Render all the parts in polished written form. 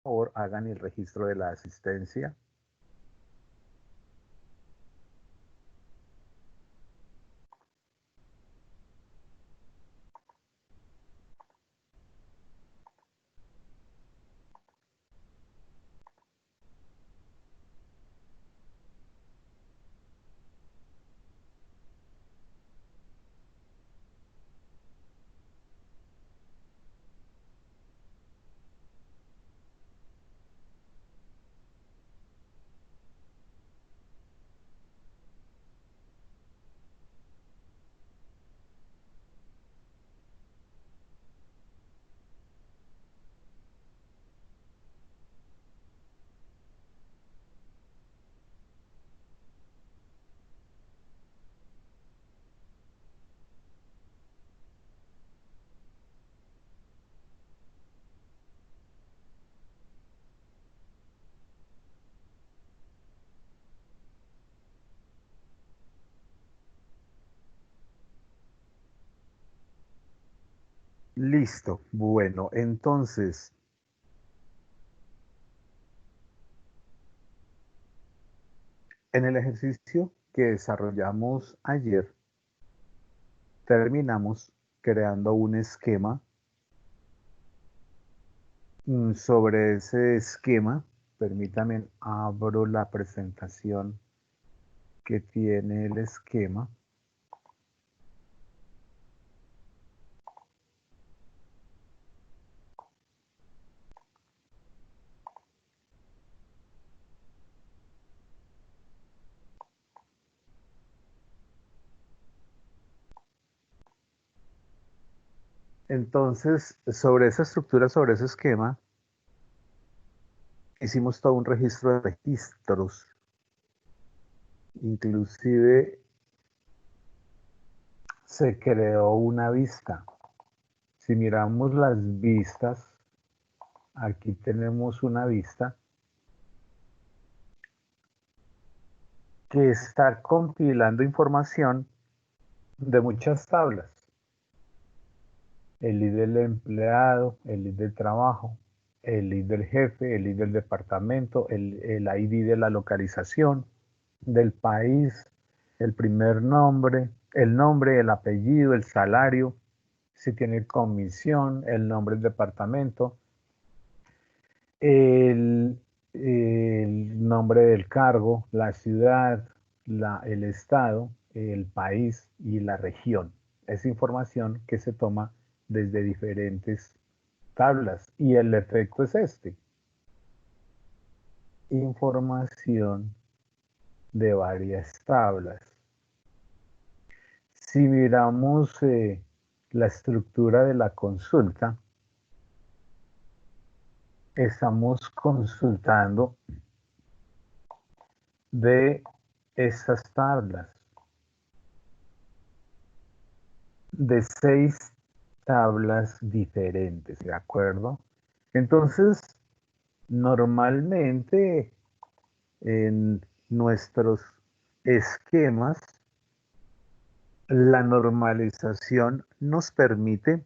favor, hagan el registro de la asistencia. Listo. Bueno, entonces, en el ejercicio que desarrollamos ayer, terminamos creando un esquema. Sobre ese esquema, permítanme, abro la presentación que tiene el esquema. Entonces, sobre esa estructura, sobre ese esquema, hicimos todo un registro de registros. Inclusive se creó una vista. Si miramos las vistas, aquí tenemos una vista que está compilando información de muchas tablas. El ID del empleado, el ID del trabajo, el ID del jefe, el ID del departamento, el ID de la localización, del país, el primer nombre, el apellido, el salario, si tiene comisión, el nombre del departamento, el, el nombre del cargo, la ciudad, el estado, el país y la región. Es información que se toma desde diferentes tablas y el efecto es este. Información de varias tablas. Si miramos la estructura de la consulta, estamos consultando de estas tablas, de 6 tablas diferentes, ¿de acuerdo? Entonces, normalmente en nuestros esquemas, la normalización nos permite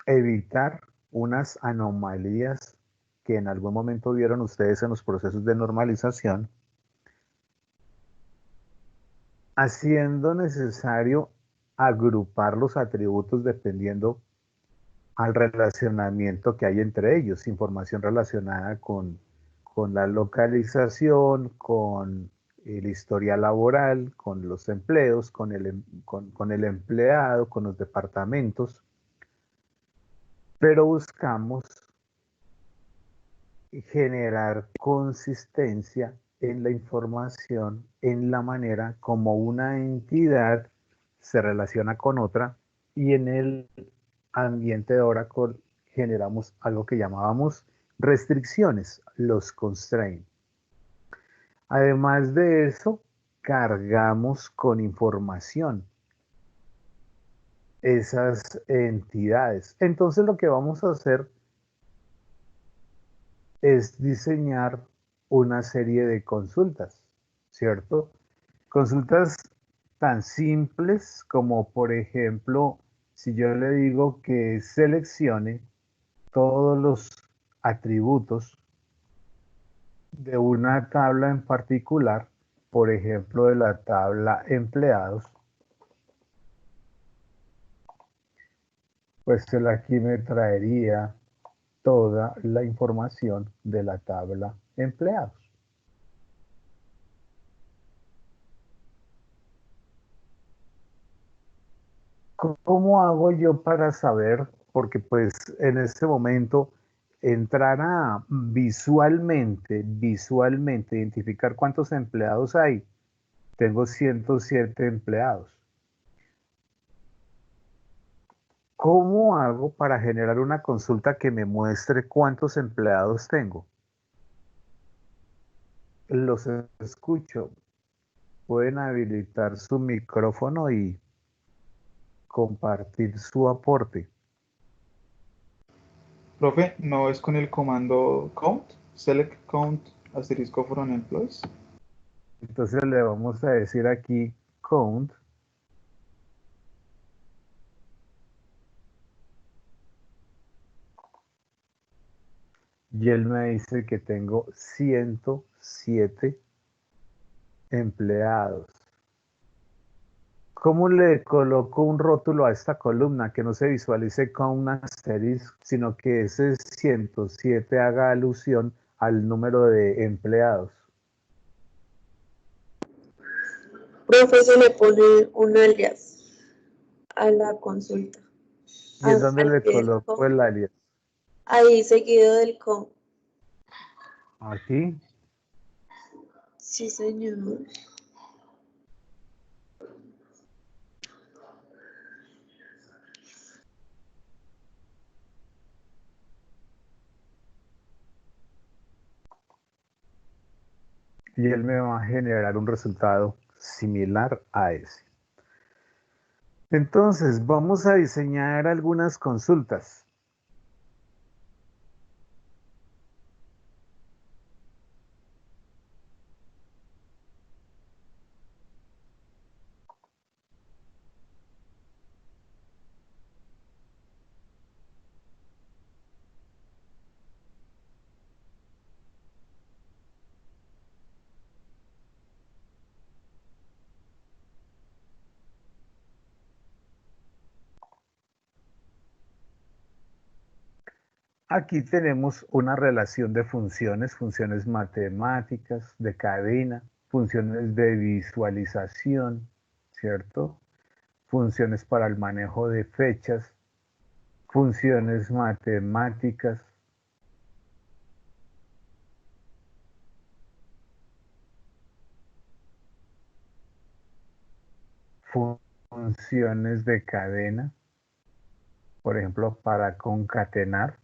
evitar unas anomalías que en algún momento vieron ustedes en los procesos de normalización, haciendo necesario agrupar los atributos dependiendo al relacionamiento que hay entre ellos, información relacionada con la localización, con el historial laboral, con los empleos, con el empleado, con los departamentos, pero buscamos generar consistencia en la información, en la manera como una entidad se relaciona con otra y en el ambiente de Oracle generamos algo que llamábamos restricciones, los constraints. Además de eso, cargamos con información esas entidades. Entonces lo que vamos a hacer es diseñar una serie de consultas, ¿cierto? Consultas tan simples como, por ejemplo, si yo le digo que seleccione todos los atributos de una tabla en particular, por ejemplo, de la tabla empleados, pues él aquí me traería toda la información de la tabla empleados. ¿Cómo hago yo para saber? Porque pues en este momento entrar a visualmente identificar cuántos empleados hay. Tengo 107 empleados. ¿Cómo hago para generar una consulta que me muestre cuántos empleados tengo? Los escucho. Pueden habilitar su micrófono y compartir su aporte. Profe, ¿no es con el comando count? Select count asterisco from employees. Entonces le vamos a decir aquí count. Y él me dice que tengo 107 empleados. ¿Cómo le coloco un rótulo a esta columna que no se visualice con un asterisco, sino que ese 107 haga alusión al número de empleados? Profe, se le pone un alias a la consulta. ¿Y en dónde le Al pie del coloco com. el alias? Ahí seguido del com. Aquí. Sí, señor. Y él me va a generar un resultado similar a ese. Entonces, vamos a diseñar algunas consultas. Aquí tenemos una relación de funciones, funciones matemáticas, de cadena, funciones de visualización, ¿cierto? Funciones para el manejo de fechas, funciones matemáticas, funciones de cadena, por ejemplo, para concatenar.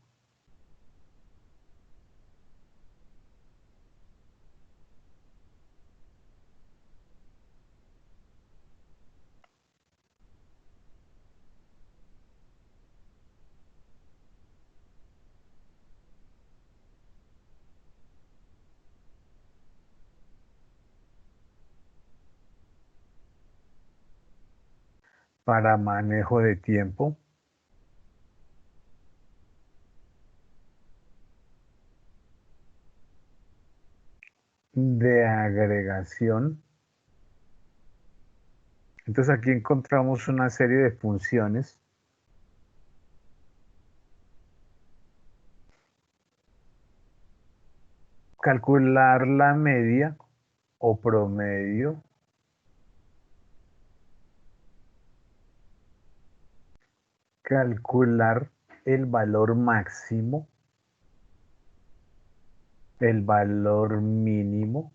Para manejo de tiempo, de agregación. Entonces aquí encontramos una serie de funciones. Calcular la media o promedio. Calcular el valor máximo, el valor mínimo.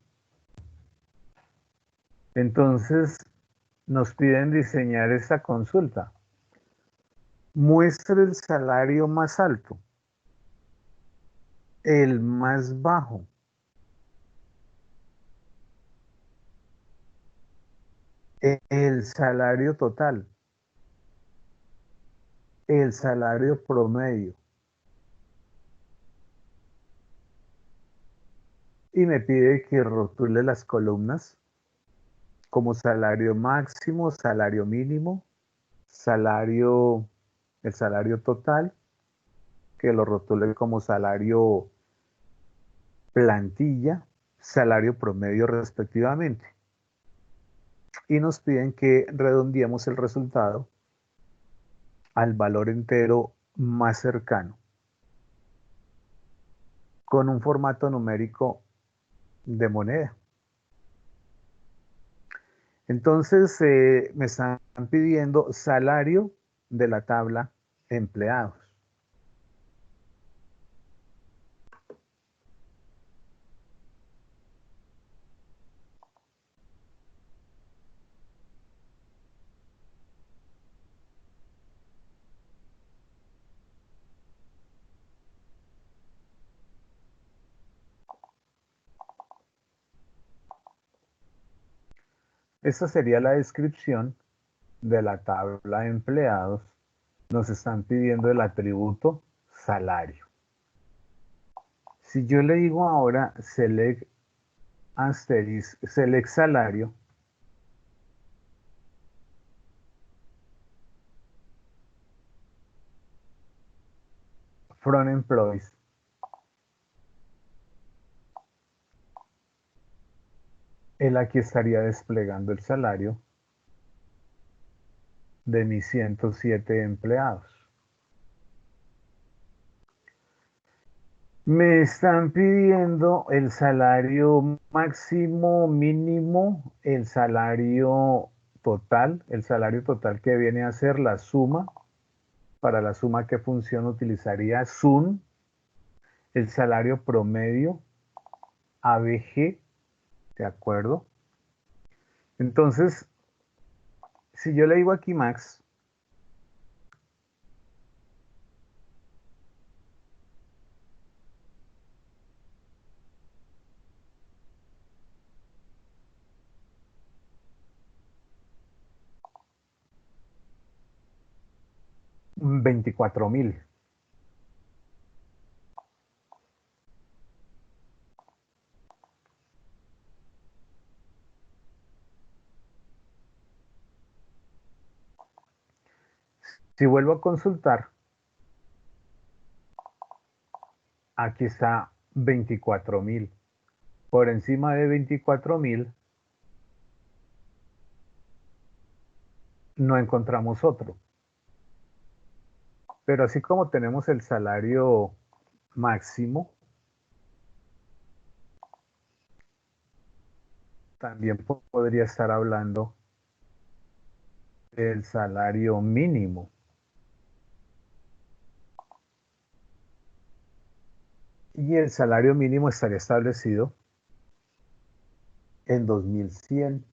Entonces nos piden diseñar esta consulta. Muestre el salario más alto, el más bajo, el salario total, el salario promedio. Y me pide que rotule las columnas como salario máximo, salario mínimo, el salario total que lo rotule como salario plantilla, salario promedio respectivamente. Y nos piden que redondeemos el resultado al valor entero más cercano, con un formato numérico de moneda. Entonces me están pidiendo salario de la tabla empleados. Esta sería la descripción de la tabla de empleados. Nos están pidiendo el atributo salario. Si yo le digo ahora select asterisk, select salario, from employees, él aquí estaría desplegando el salario de mis 107 empleados. Me están pidiendo el salario máximo, mínimo, el salario total que viene a ser la suma. Para la suma, ¿qué función utilizaría? Sum, el salario promedio, ABG, ¿de acuerdo? Entonces, si yo le digo aquí max, $24,000. Si vuelvo a consultar, aquí está 24,000. Por encima de 24,000 no encontramos otro. Pero así como tenemos el salario máximo, también podría estar hablando del salario mínimo. Y el salario mínimo estaría establecido en 2,100.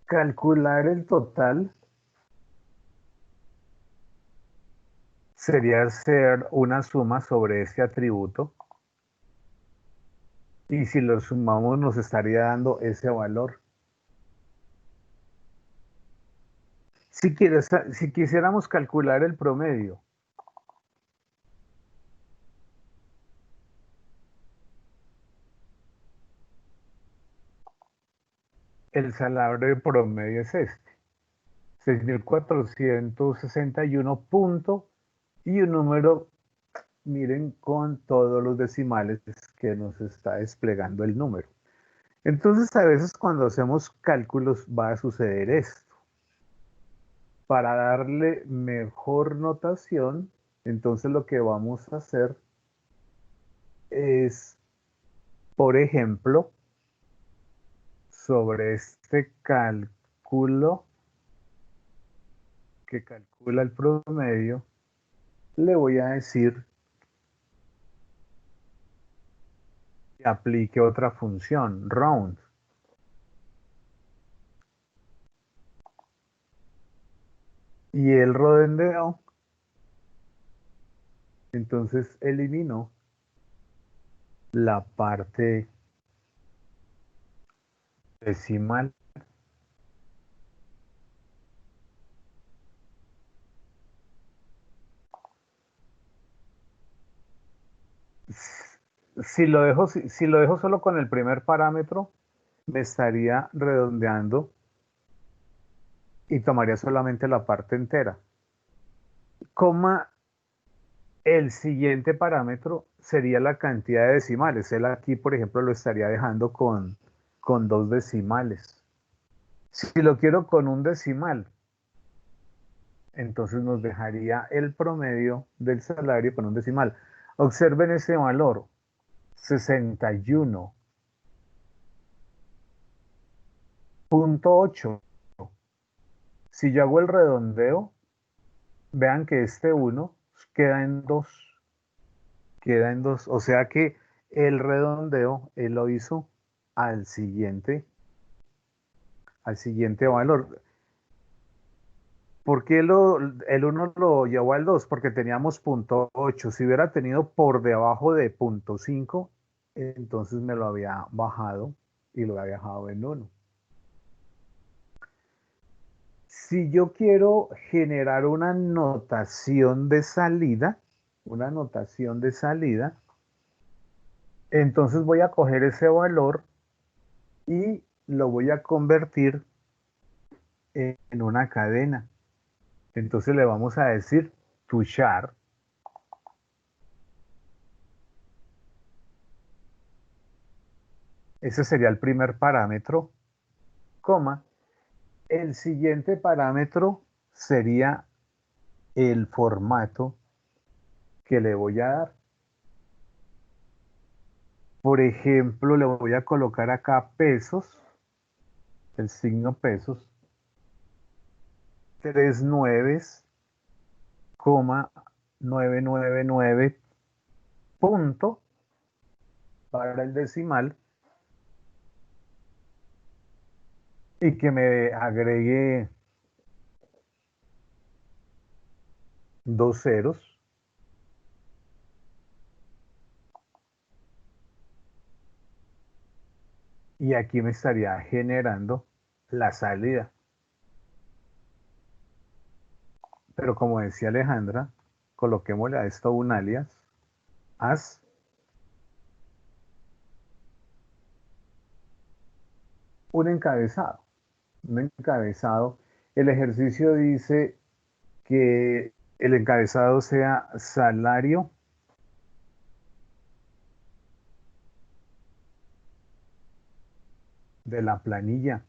Calcular el total sería hacer una suma sobre este atributo. Y si lo sumamos nos estaría dando ese valor. Si quisiéramos calcular el promedio, el salario promedio es este, 6,461 punto y un número, miren, con todos los decimales que nos está desplegando el número. Entonces a veces cuando hacemos cálculos va a suceder esto. Para darle mejor notación, entonces lo que vamos a hacer es, por ejemplo, sobre este cálculo que calcula el promedio, le voy a decir que aplique otra función, round. Y el redondeo, entonces elimino la parte decimal Si lo dejo solo con el primer parámetro, me estaría redondeando y tomaría solamente la parte entera. Coma, el siguiente parámetro sería la cantidad de decimales. Él aquí, por ejemplo, lo estaría dejando con 2 decimales. Si lo quiero con un decimal, entonces nos dejaría el promedio del salario con un decimal. Observen ese valor, 61.8. Si yo hago el redondeo, vean que este 1 queda en 2. Queda en 2. O sea que el redondeo él lo hizo al siguiente valor. ¿Por qué el 1 lo llevó al 2? Porque teníamos 0.8. Si hubiera tenido por debajo de 0.5, entonces me lo había bajado y lo había dejado en 1. Si yo quiero generar una notación de salida, entonces voy a coger ese valor y lo voy a convertir en una cadena. Entonces le vamos a decir to char. Ese sería el primer parámetro, coma. El siguiente parámetro sería el formato que le voy a dar. Por ejemplo, le voy a colocar acá pesos, el signo pesos, 3 nueves, coma 999 punto para el decimal y que me agregue 2 ceros. Y aquí me estaría generando la salida. Pero como decía Alejandra, coloquémosle a esto un alias, as un encabezado. Un encabezado. El ejercicio dice que el encabezado sea salario de la planilla.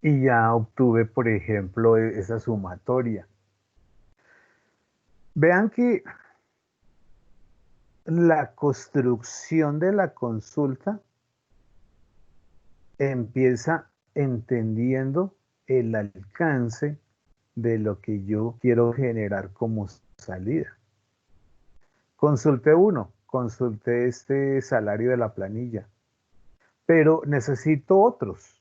Y ya obtuve, por ejemplo, esa sumatoria. Vean que la construcción de la consulta empieza entendiendo el alcance de lo que yo quiero generar como salida. Consulté uno, consulté este salario de la planilla, pero necesito otros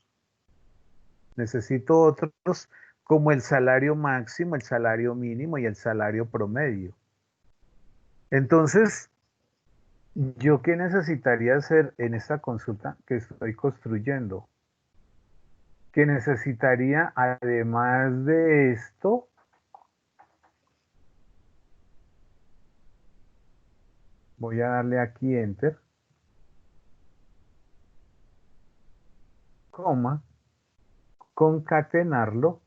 como el salario máximo, el salario mínimo y el salario promedio. Entonces, ¿yo qué necesitaría hacer en esta consulta que estoy construyendo? Que necesitaría, además de esto, voy a darle aquí Enter, coma, concatenarlo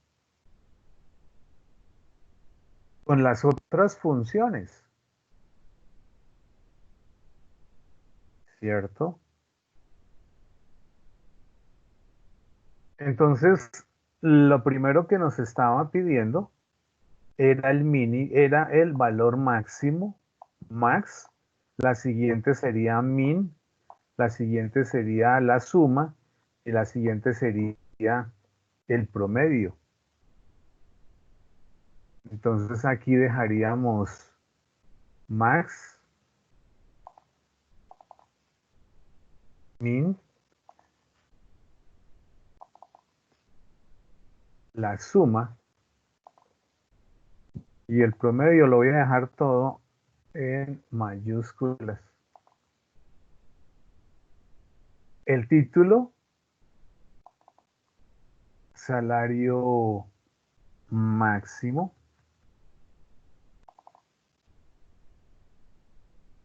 con las otras funciones, ¿cierto? Entonces, lo primero que nos estaba pidiendo era era el valor máximo, max, la siguiente sería min, la siguiente sería la suma y la siguiente sería el promedio. Entonces aquí dejaríamos max, min, la suma y el promedio lo voy a dejar todo en mayúsculas. El título, salario máximo,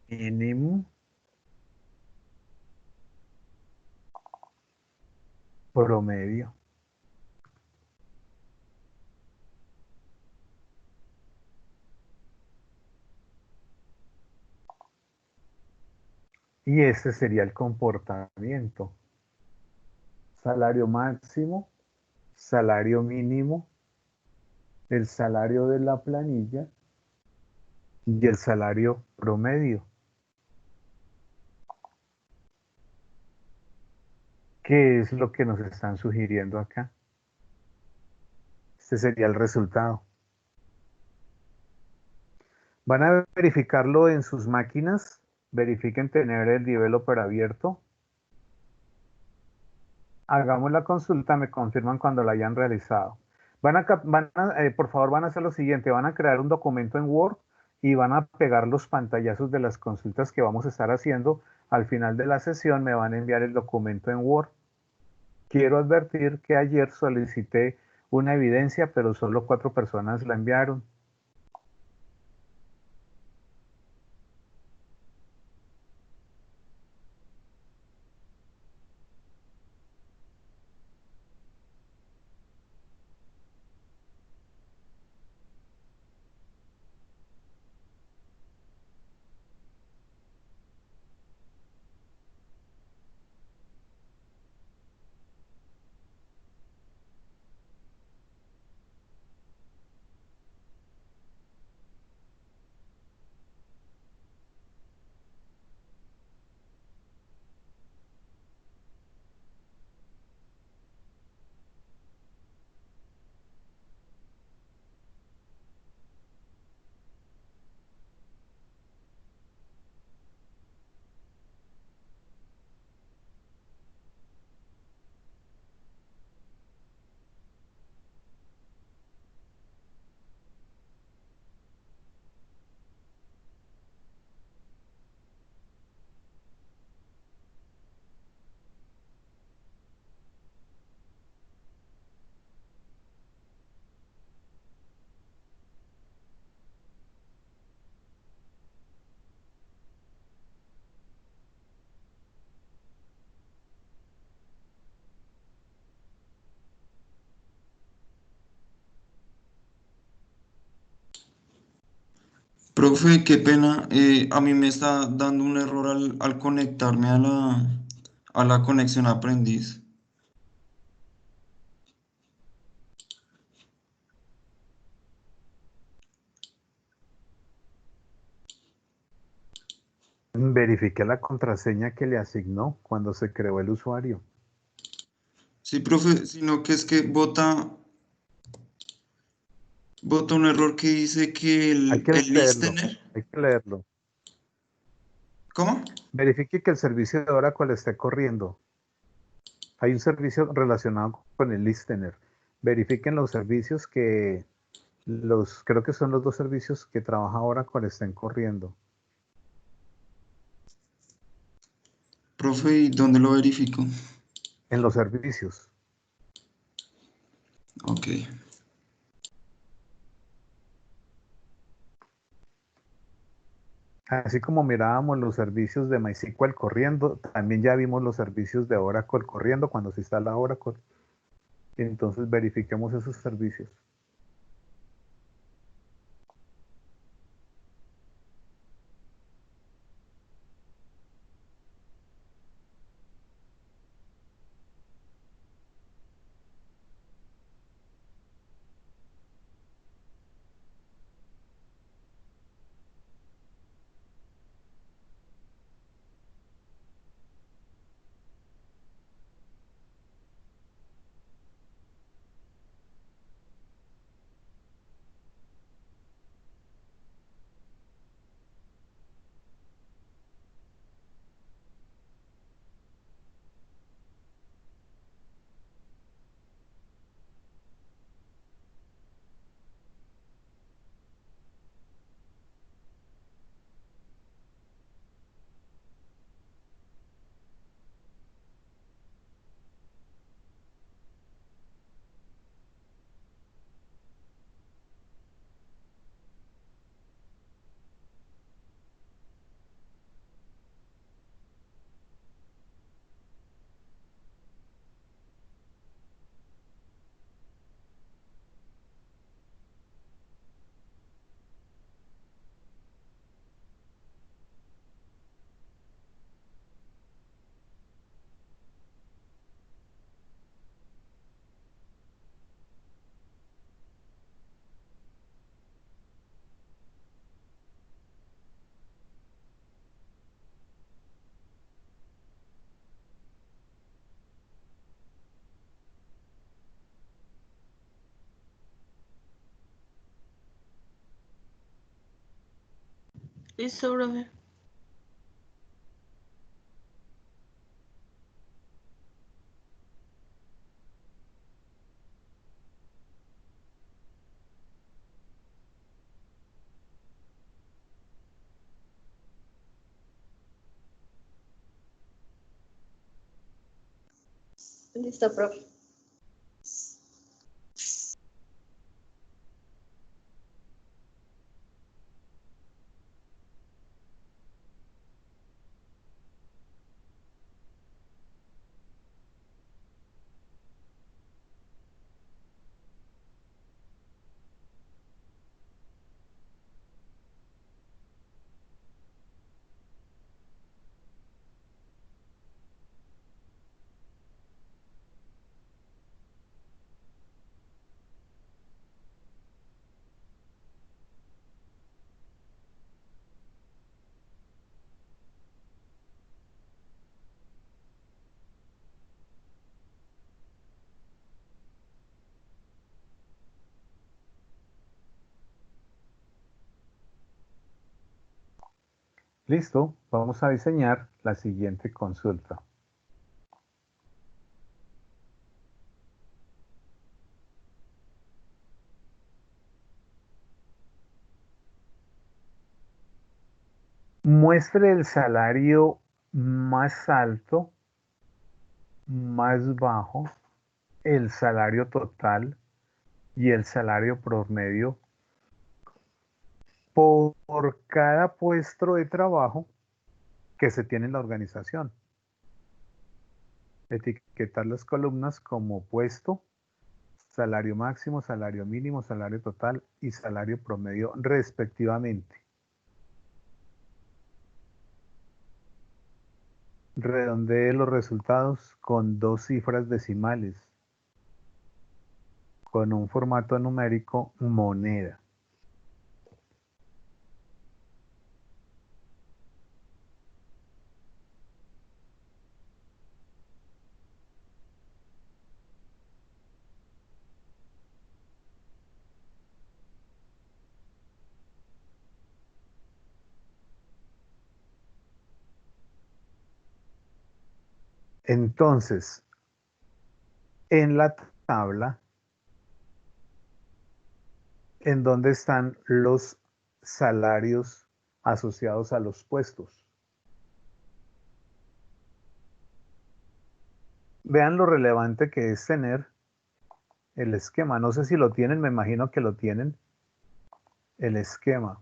mínimo, promedio. Y ese sería el comportamiento. Salario máximo, salario mínimo, el salario de la planilla y el salario promedio. ¿Qué es lo que nos están sugiriendo acá? Este sería el resultado. Van a verificarlo en sus máquinas. Verifiquen tener el developer abierto. Hagamos la consulta, me confirman cuando la hayan realizado. Por favor, van a hacer lo siguiente, van a crear un documento en Word y van a pegar los pantallazos de las consultas que vamos a estar haciendo. Al final de la sesión me van a enviar el documento en Word. Quiero advertir que ayer solicité una evidencia, pero solo 4 personas la enviaron. Profe, qué pena, a mí me está dando un error al conectarme a la conexión aprendiz. Verifique la contraseña que le asignó cuando se creó el usuario. Sí, profe, sino que es que bota un error que dice que Hay que el leerlo, listener. hay que leerlo. ¿Cómo? Verifique que el servicio de Oracle esté corriendo. Hay un servicio relacionado con el listener. Verifiquen los servicios creo que son los 2 servicios que trabaja Oracle estén corriendo. Profe, ¿y dónde lo verifico? En los servicios. Ok. Así como mirábamos los servicios de MySQL corriendo, también ya vimos los servicios de Oracle corriendo cuando se instala Oracle. Entonces verifiquemos esos servicios. Listo, profe. Listo, profe. Listo, vamos a diseñar la siguiente consulta. Muestre el salario más alto, más bajo, el salario total y el salario promedio por cada puesto de trabajo que se tiene en la organización. Etiquetar las columnas como puesto, salario máximo, salario mínimo, salario total y salario promedio respectivamente. Redondee los resultados con 2 cifras decimales, con un formato numérico moneda. Entonces, en la tabla, ¿en dónde están los salarios asociados a los puestos? Vean lo relevante que es tener el esquema. No sé si lo tienen, me imagino que lo tienen, el esquema.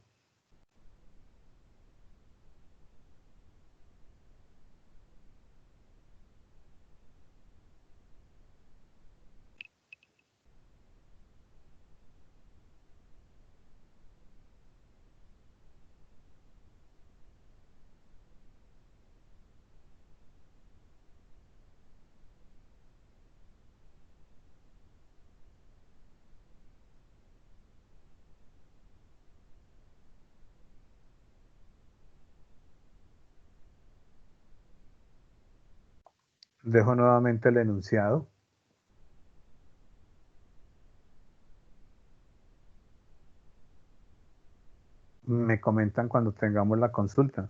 Dejo nuevamente el enunciado. Me comentan cuando tengamos la consulta.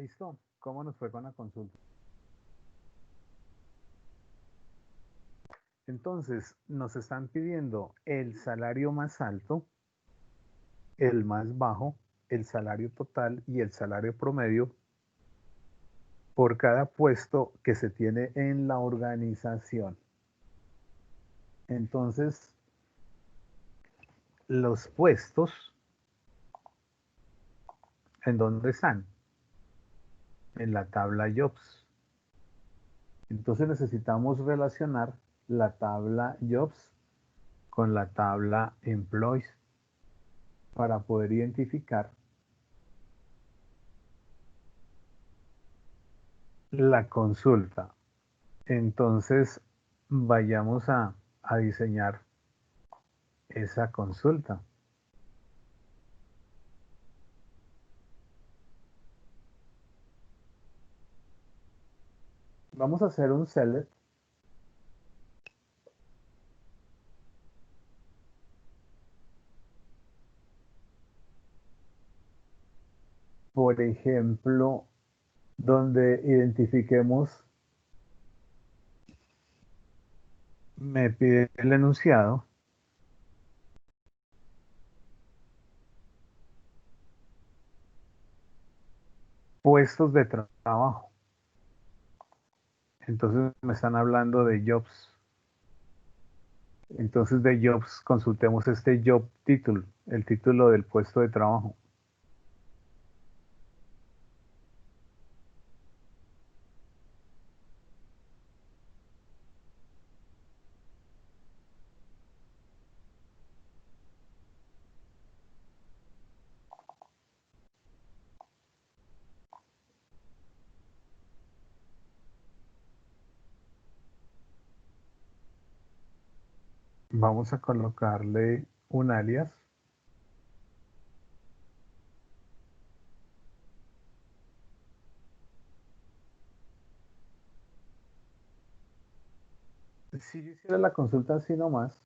¿Listo? ¿Cómo nos fue con la consulta? Entonces, nos están pidiendo el salario más alto, el más bajo, el salario total y el salario promedio por cada puesto que se tiene en la organización. Entonces, los puestos, ¿en dónde están? En la tabla Jobs. Entonces necesitamos relacionar la tabla Jobs con la tabla Employees para poder identificar la consulta. Entonces, vayamos a diseñar esa consulta. Vamos a hacer un select. Por ejemplo, donde identifiquemos, me pide el enunciado. Puestos de trabajo. Entonces me están hablando de jobs. Entonces de jobs consultemos este job title, el título del puesto de trabajo. Vamos a colocarle un alias. Si yo hiciera la consulta así nomás,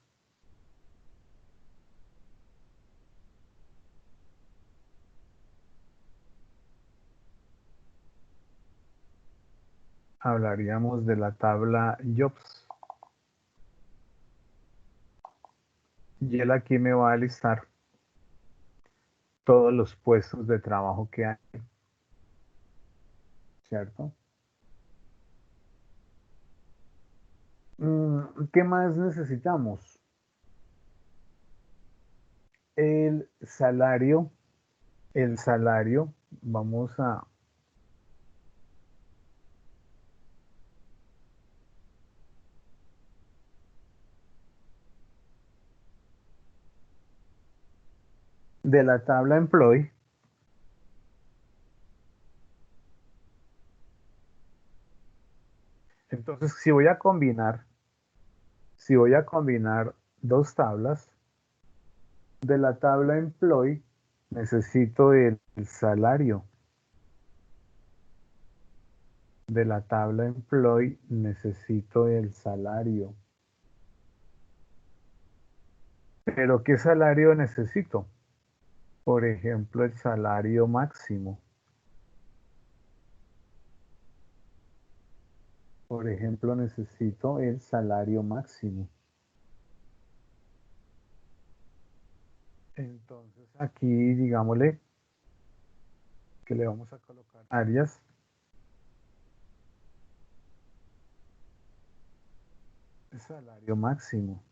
hablaríamos de la tabla Jobs. Y él aquí me va a listar todos los puestos de trabajo que hay, ¿cierto? ¿Qué más necesitamos? El salario, vamos a de la tabla Employee. Entonces, si voy a combinar dos tablas, de la tabla Employee necesito el salario. De la tabla Employee necesito el salario. ¿Pero qué salario necesito? Por ejemplo, el salario máximo. Por ejemplo, necesito el salario máximo. Entonces, aquí, digámosle que le vamos a colocar áreas. Salario máximo.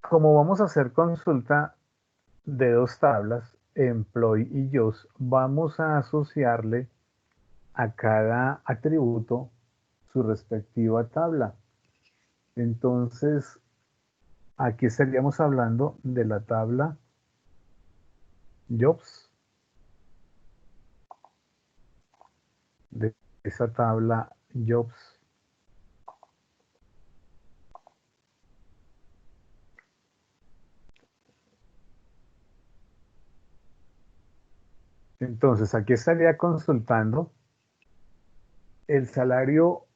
Como vamos a hacer consulta de dos tablas, employee y jobs, vamos a asociarle a cada atributo su respectiva tabla. Entonces, aquí estaríamos hablando de la tabla jobs, de esa tabla jobs. Entonces, aquí estaría consultando el salario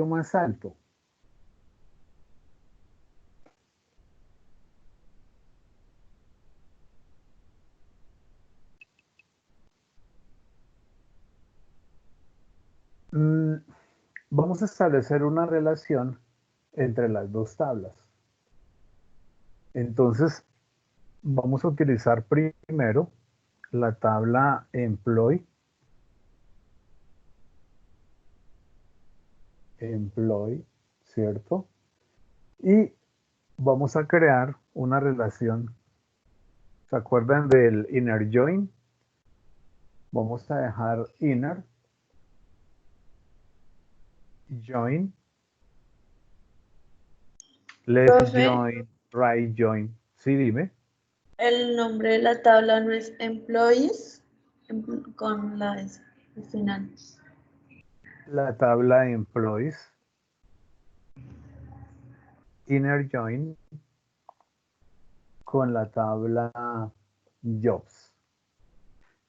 más alto. Vamos a establecer una relación entre las dos tablas. Entonces, vamos a utilizar primero la tabla employee, ¿cierto? Y vamos a crear una relación. ¿Se acuerdan del inner join? Vamos a dejar inner, join, left Profe, join, right join. Sí, dime. el nombre de la tabla no es employees con la S al final. La tabla employees, inner join con la tabla jobs.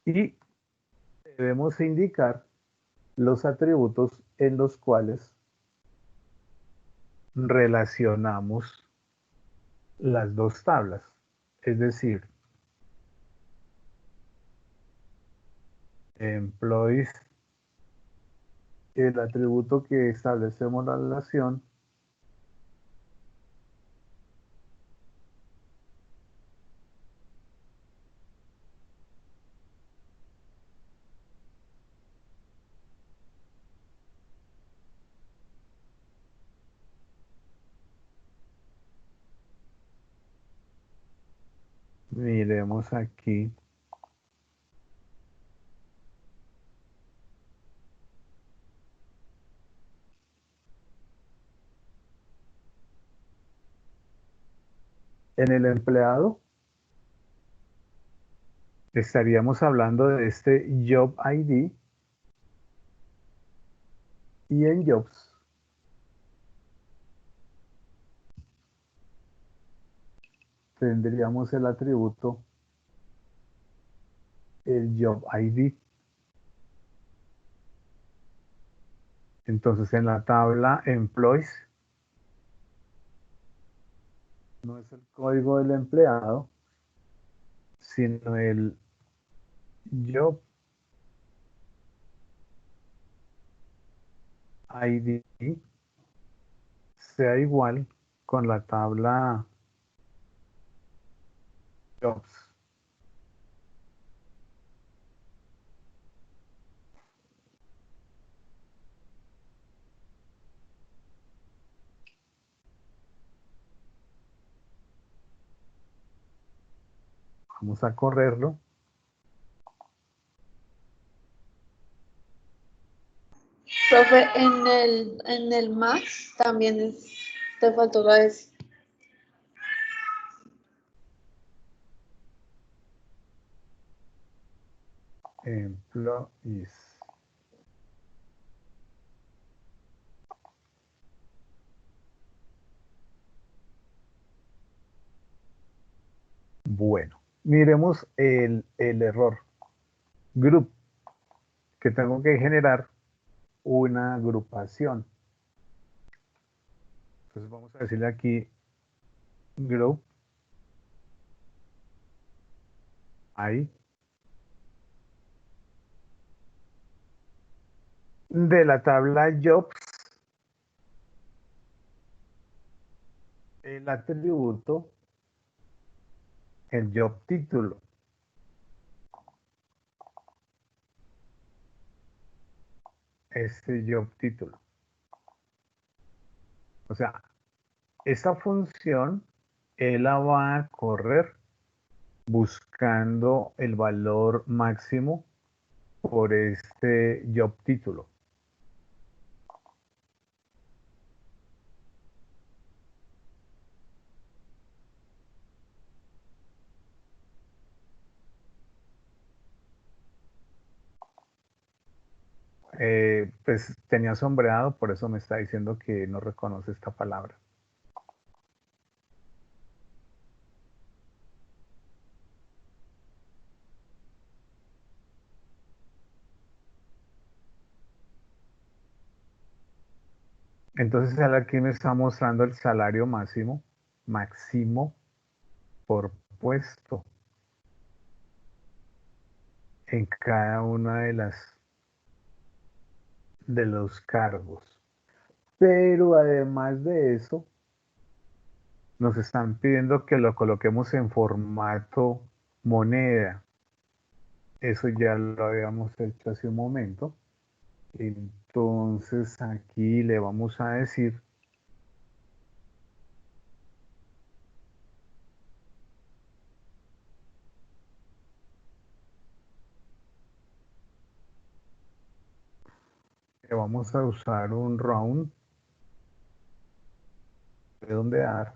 Y debemos indicar los atributos en los cuales relacionamos las dos tablas. Es decir, employees, el atributo que establecemos la relación, miremos aquí. En el empleado estaríamos hablando de este Job ID y en Jobs tendríamos el atributo el Job ID. Entonces en la tabla Employees no es el código del empleado, sino el Job ID sea igual con la tabla Jobs. Vamos a correrlo. Profe, en el Max también te faltó la S. Employees. Bueno, miremos el error. Group, que tengo que generar una agrupación. Entonces vamos a decirle aquí group I de la tabla jobs el atributo el job título. Este job título. O sea, esta función él la va a correr buscando el valor máximo por este job título. Pues tenía sombreado, por eso me está diciendo que no reconoce esta palabra. Entonces aquí me está mostrando el salario máximo por puesto en cada una de los cargos. Pero además de eso, nos están pidiendo que lo coloquemos en formato moneda. Eso ya lo habíamos hecho hace un momento. Entonces aquí le vamos a decir que vamos a usar un round, redondear,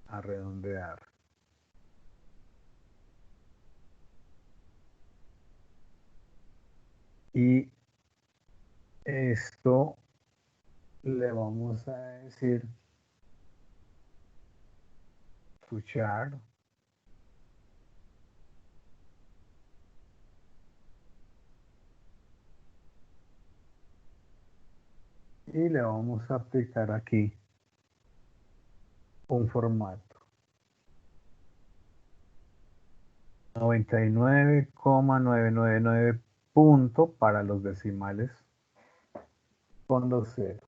a redondear. Y esto le vamos a decir to chart. Y le vamos a aplicar aquí un formato. 99,999 punto para los decimales con los ceros.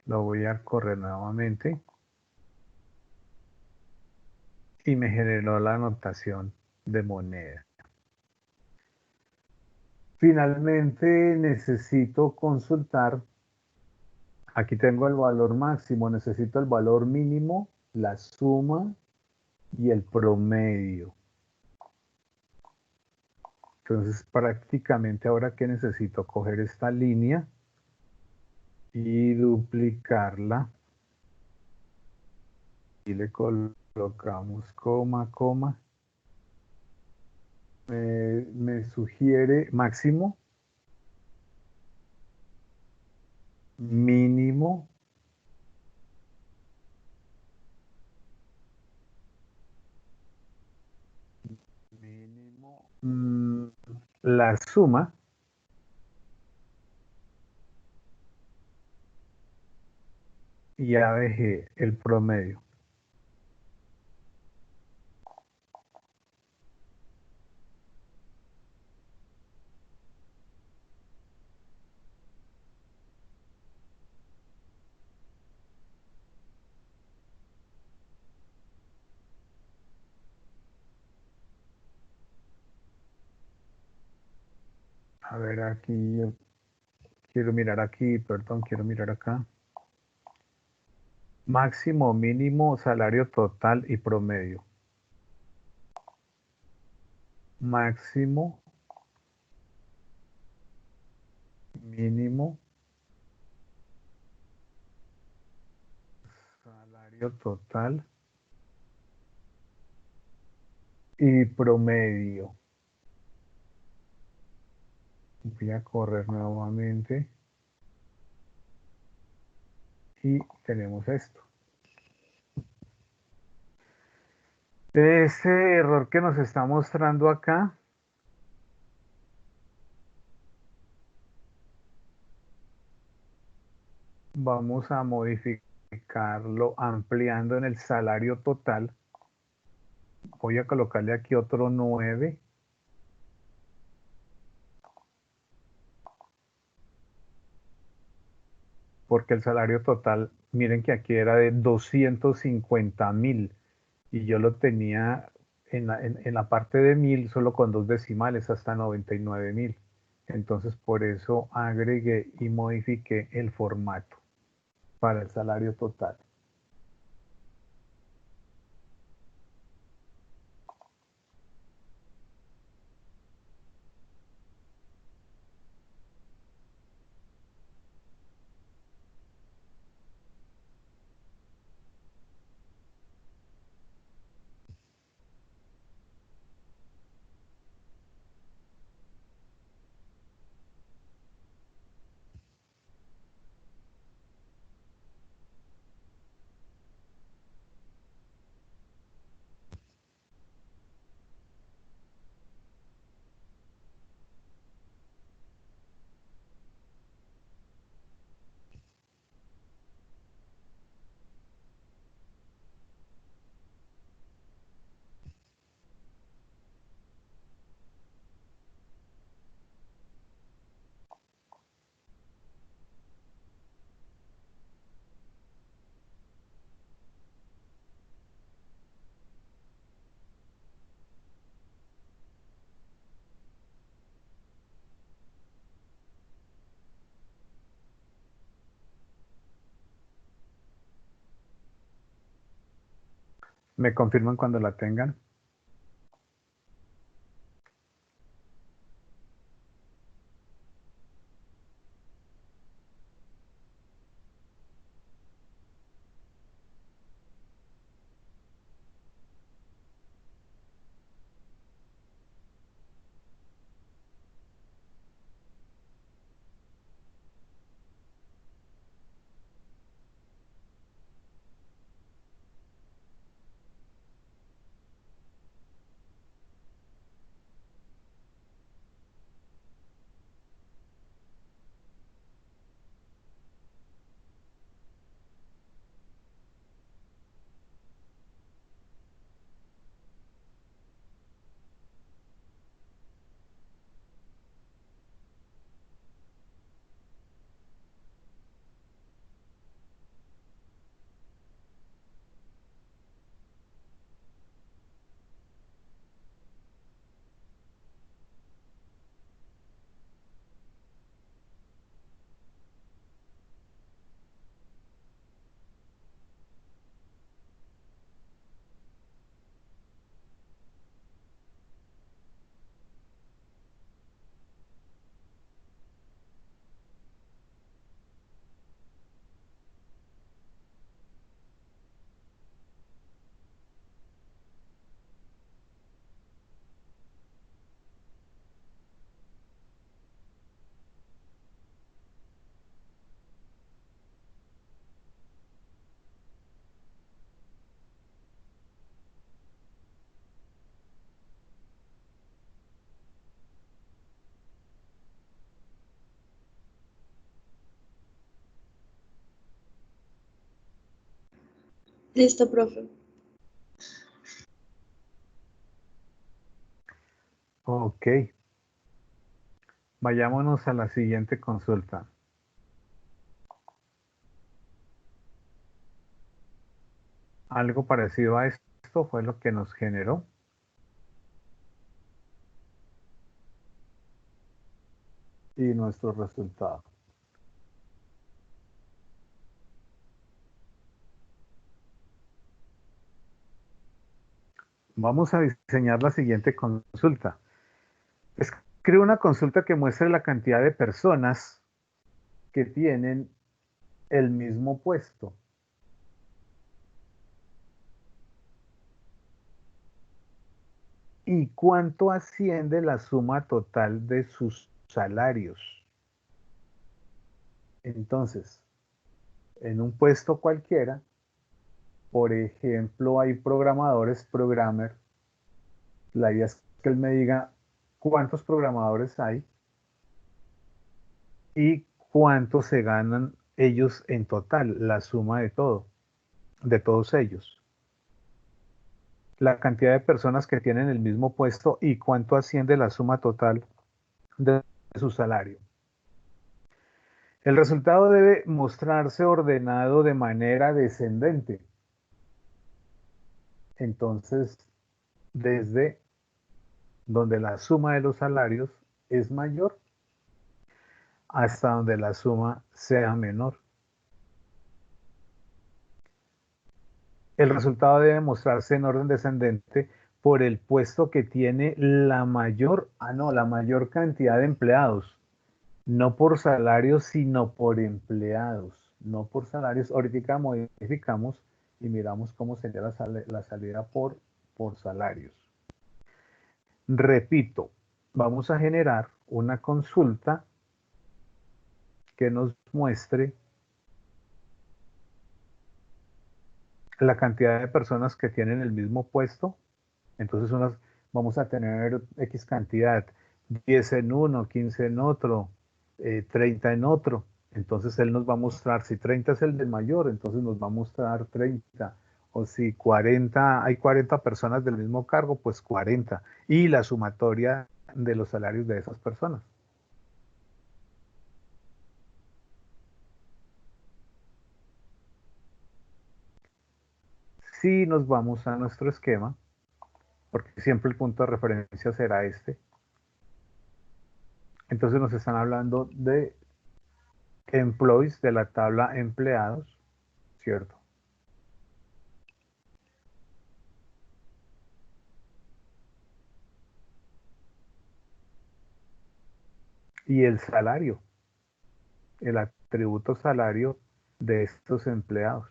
Lo voy a correr nuevamente y me generó la anotación de moneda. Finalmente necesito consultar, aquí tengo el valor máximo, necesito el valor mínimo, la suma y el promedio. Entonces prácticamente ahora que necesito coger esta línea y duplicarla y le colocamos coma, coma. Me sugiere máximo, mínimo, mínimo, la suma y ya dejé el promedio. A ver, aquí yo quiero mirar aquí, perdón, quiero mirar acá. Máximo, mínimo, salario total y promedio. Máximo, mínimo, salario total y promedio. Voy a correr nuevamente y tenemos esto. De ese error que nos está mostrando acá, vamos a modificarlo ampliando en el salario total. Voy a colocarle aquí otro 9. Porque el salario total, miren que aquí era de 250.000 y yo lo tenía en la parte de 1000 solo con 2 decimales hasta 99.000. Entonces por eso agregué y modifiqué el formato para el salario total. Me confirman cuando la tengan. Listo, profe. Ok. Vayámonos a la siguiente consulta. Algo parecido a esto fue lo que nos generó. Y nuestro resultado. Vamos a diseñar la siguiente consulta. Escribe una consulta que muestre la cantidad de personas que tienen el mismo puesto. ¿Y cuánto asciende la suma total de sus salarios? Entonces, en un puesto cualquiera, por ejemplo, hay programmer, la idea es que él me diga cuántos programadores hay y cuánto se ganan ellos en total, la suma de todo, de todos ellos. La cantidad de personas que tienen el mismo puesto y cuánto asciende la suma total de su salario. El resultado debe mostrarse ordenado de manera descendente. Entonces, desde donde la suma de los salarios es mayor hasta donde la suma sea menor. El resultado debe mostrarse en orden descendente por el puesto que tiene la mayor cantidad de empleados. No por salarios, sino por empleados. No por salarios. Ahorita modificamos y miramos cómo sería la salida por salarios. Repito, vamos a generar una consulta que nos muestre la cantidad de personas que tienen el mismo puesto. Entonces vamos a tener X cantidad, 10 en uno, 15 en otro, 30 en otro. Entonces él nos va a mostrar, si 30 es el de mayor, entonces nos va a mostrar 30. O si 40, hay 40 personas del mismo cargo, pues 40. Y la sumatoria de los salarios de esas personas. Si nos vamos a nuestro esquema, porque siempre el punto de referencia será este, entonces nos están hablando de employees de la tabla empleados, ¿cierto? y el salario, el atributo salario de estos empleados.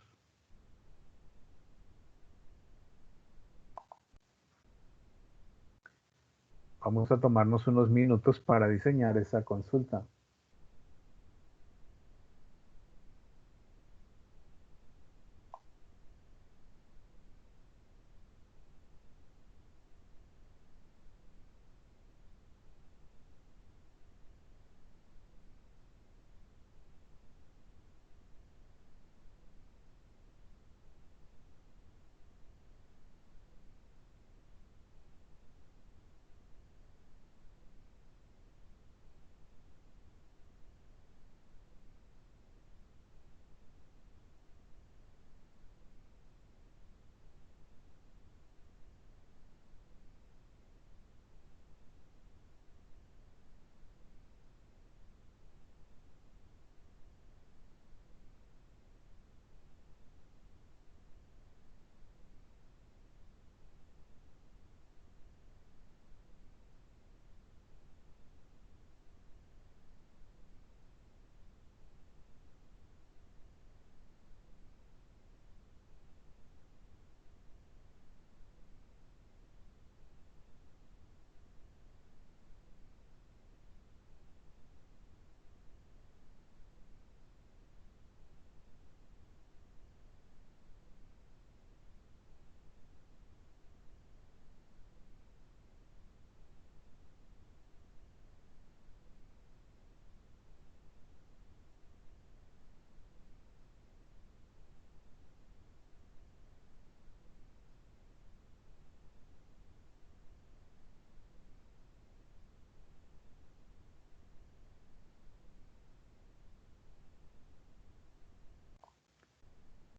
Vamos a tomarnos unos minutos para diseñar esa consulta.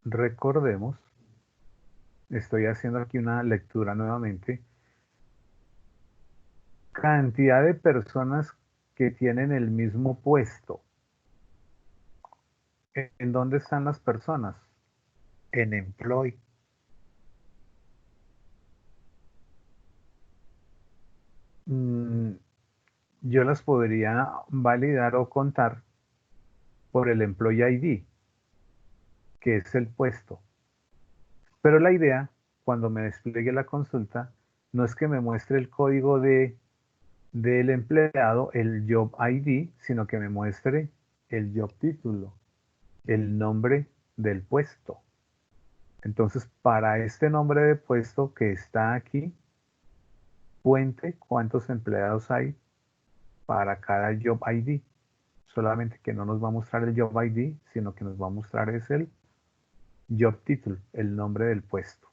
Recordemos, estoy haciendo aquí una lectura nuevamente, cantidad de personas que tienen el mismo puesto. ¿En dónde están las personas? En employee. Yo las podría validar o contar por el employee ID, que es el puesto. Pero la idea, cuando me despliegue la consulta, no es que me muestre el código del empleado, el job ID, sino que me muestre el job título, el nombre del puesto. Entonces, para este nombre de puesto que está aquí, cuente cuántos empleados hay para cada job ID. Solamente que no nos va a mostrar el job ID, sino que nos va a mostrar es el job title, el nombre del puesto.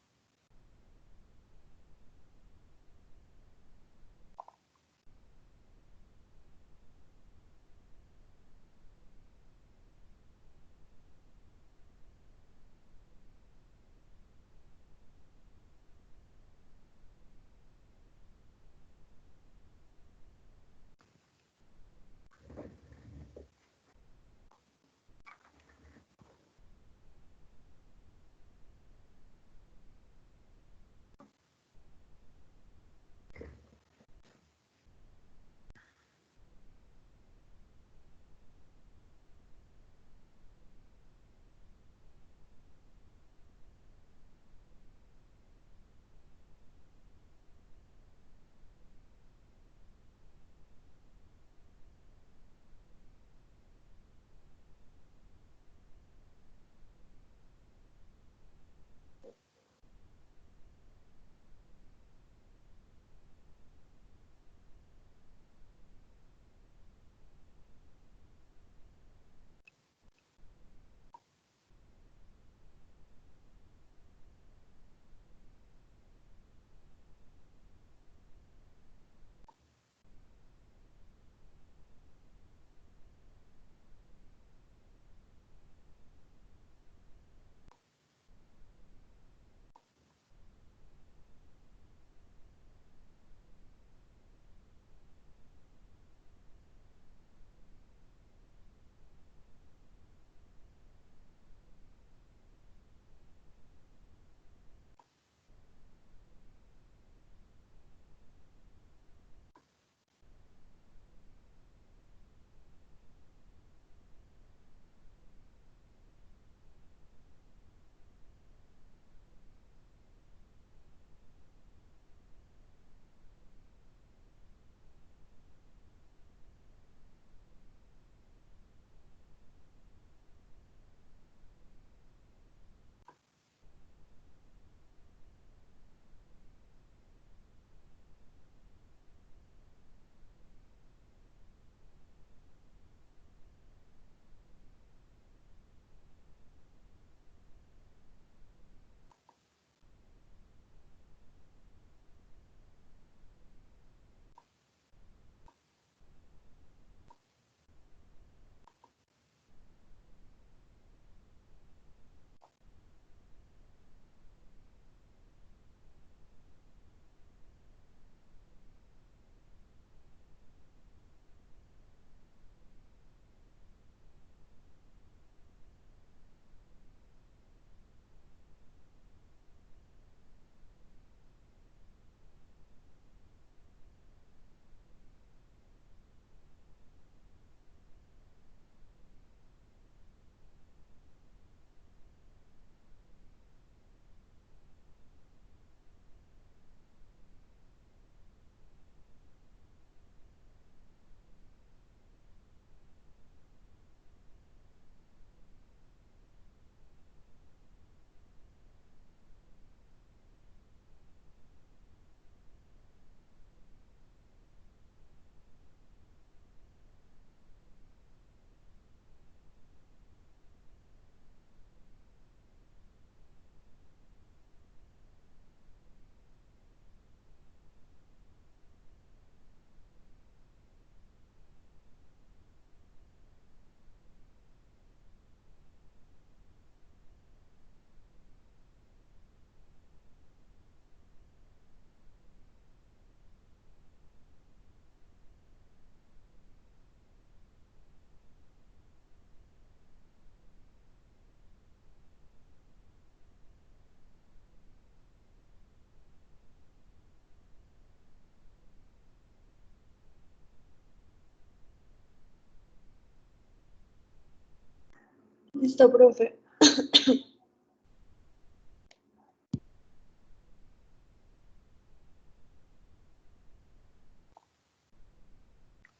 Listo, profe.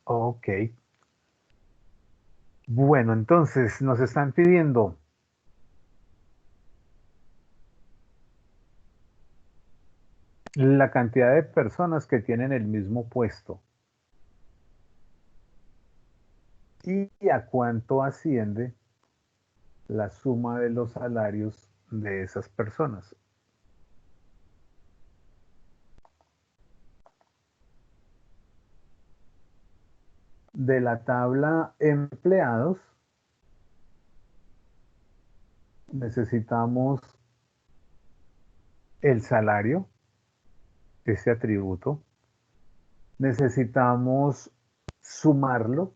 Ok. Bueno, entonces nos están pidiendo la cantidad de personas que tienen el mismo puesto y a cuánto asciende la suma de los salarios de esas personas. De la tabla empleados necesitamos el salario, ese atributo. Necesitamos sumarlo.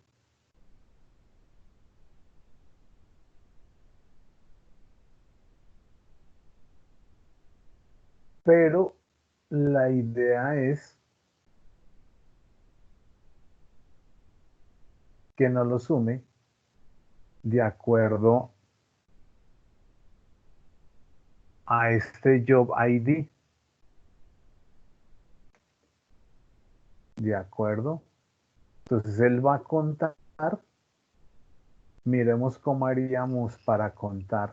Pero la idea es que no lo sume de acuerdo a este Job ID. ¿De acuerdo? Entonces él va a contar. Miremos cómo haríamos para contar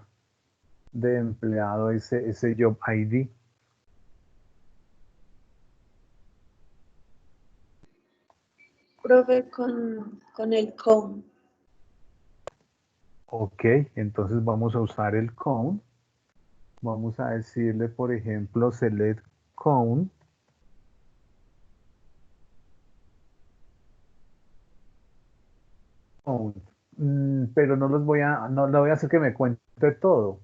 de empleado ese Job ID. Profe, con el count. Ok, entonces vamos a usar el count. Vamos a decirle, por ejemplo, select count. Count. Pero no le voy a hacer que me cuente todo.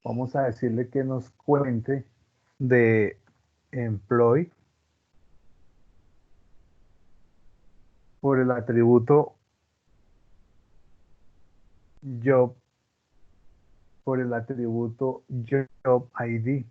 Vamos a decirle que nos cuente de employee por el atributo job, por el atributo job ID.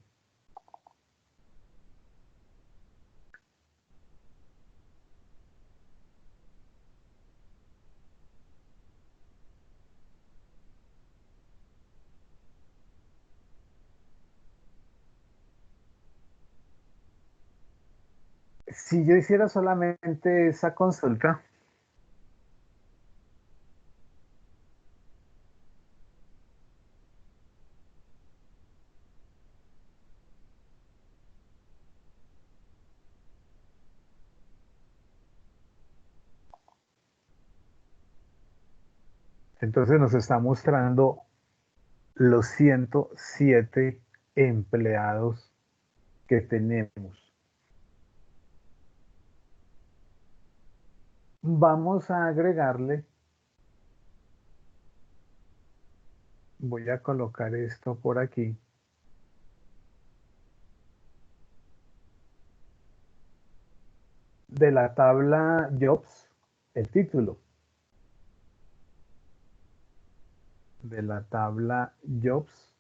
Si yo hiciera solamente esa consulta, entonces nos está mostrando los 107 empleados que tenemos. Vamos a agregarle, voy a colocar esto por aquí, de la tabla Jobs, el título de la tabla Jobs.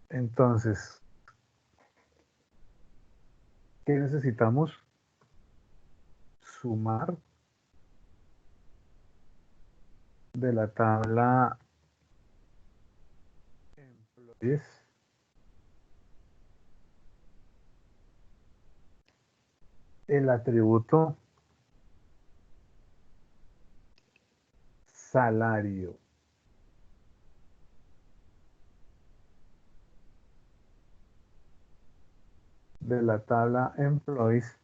Entonces, ¿qué necesitamos? Sumar de la tabla employees el atributo salario de la tabla employees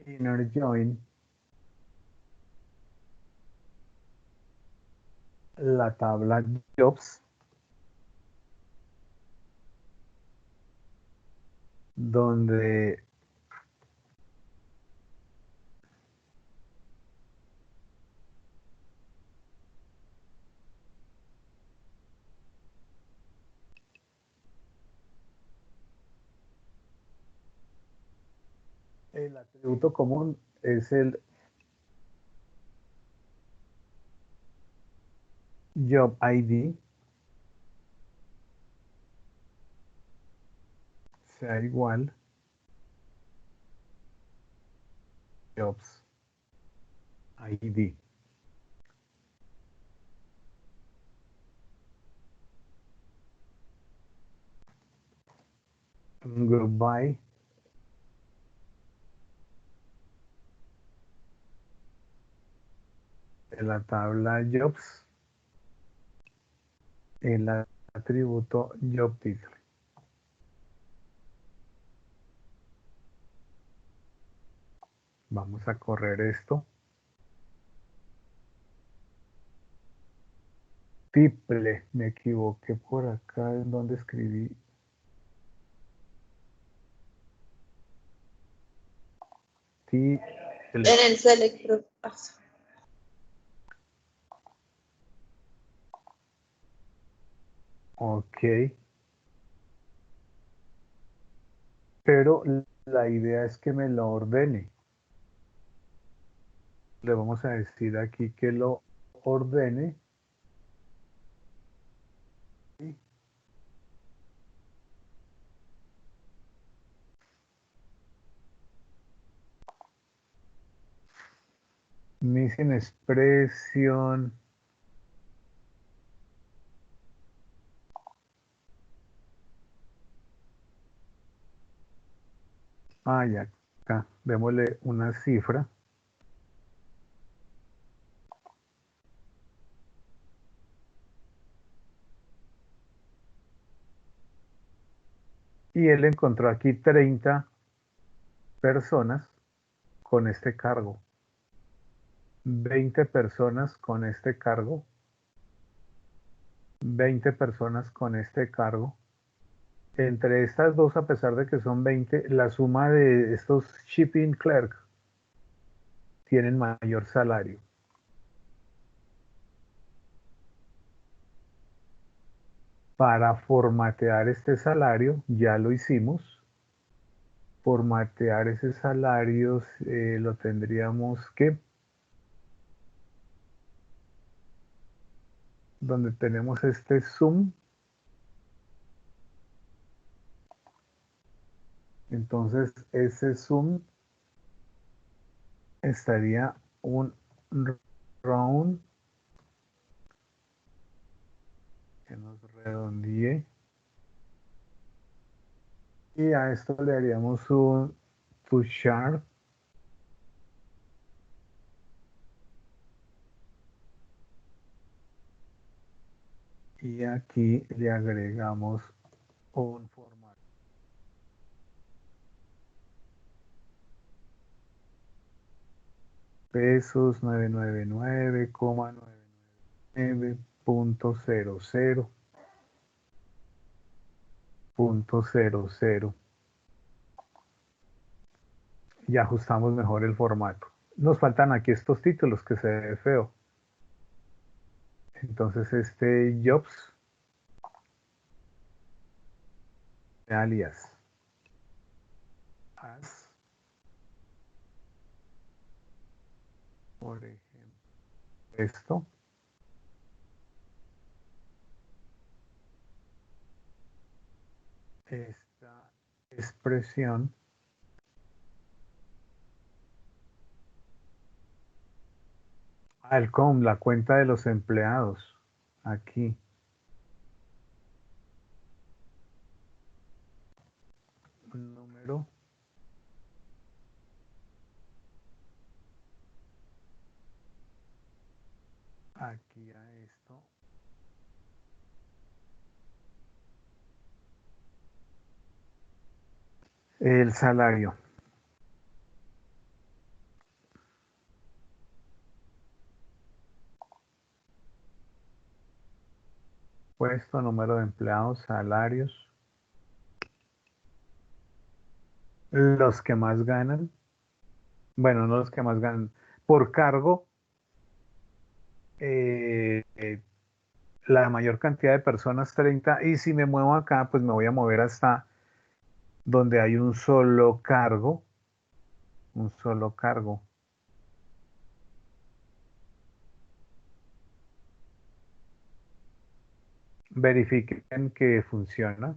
inner join la tabla jobs, donde el atributo común es el job ID, sea igual jobs ID. Group by en la tabla jobs, el atributo job title. Vamos a correr esto. Tiple, me equivoqué por acá en donde escribí. Tiple. En el select propaso. Ok. Pero la idea es que me lo ordene. Le vamos a decir aquí que lo ordene. Missing expression. Ah, ya acá. Démosle una cifra. Y él encontró aquí 30 personas con este cargo. 20 personas con este cargo. 20 personas con este cargo. Entre estas dos, a pesar de que son 20, la suma de estos shipping clerk tienen mayor salario. Para formatear este salario, ya lo hicimos. Formatear ese salario lo tendríamos que, donde tenemos este sum, entonces ese sum estaría un round que nos redondee, y a esto le haríamos un to chart y aquí le agregamos un formato. Pesos 999,999.00. Y ajustamos mejor el formato. Nos faltan aquí estos títulos que se ve feo. Entonces este jobs alias as, por ejemplo, esto. Esta expresión Alcom, la cuenta de los empleados. Aquí. Un número. Aquí a esto. El salario. Puesto, número de empleados, salarios. Los que más ganan, bueno, no los que más ganan, por cargo, eh, eh, la mayor cantidad de personas, 30, y si me muevo acá, pues me voy a mover hasta donde hay un solo cargo, un solo cargo. Verifiquen que funciona.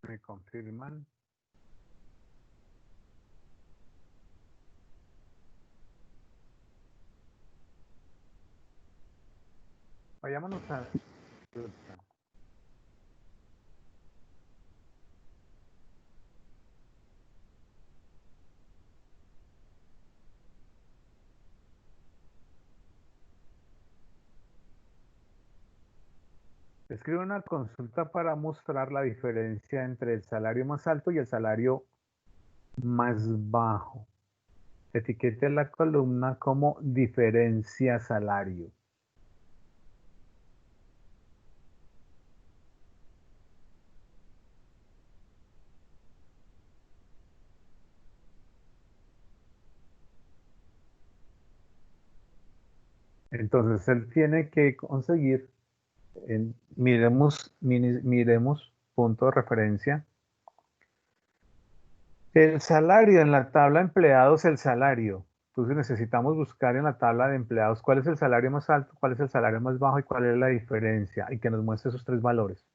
Me confirman. Vayámonos a... Escribe una consulta para mostrar la diferencia entre el salario más alto y el salario más bajo. Etiquete la columna como diferencia salario. Entonces él tiene que conseguir, miremos punto de referencia. El salario en la tabla de empleados, el salario. Entonces necesitamos buscar en la tabla de empleados cuál es el salario más alto, cuál es el salario más bajo y cuál es la diferencia y que nos muestre esos tres valores.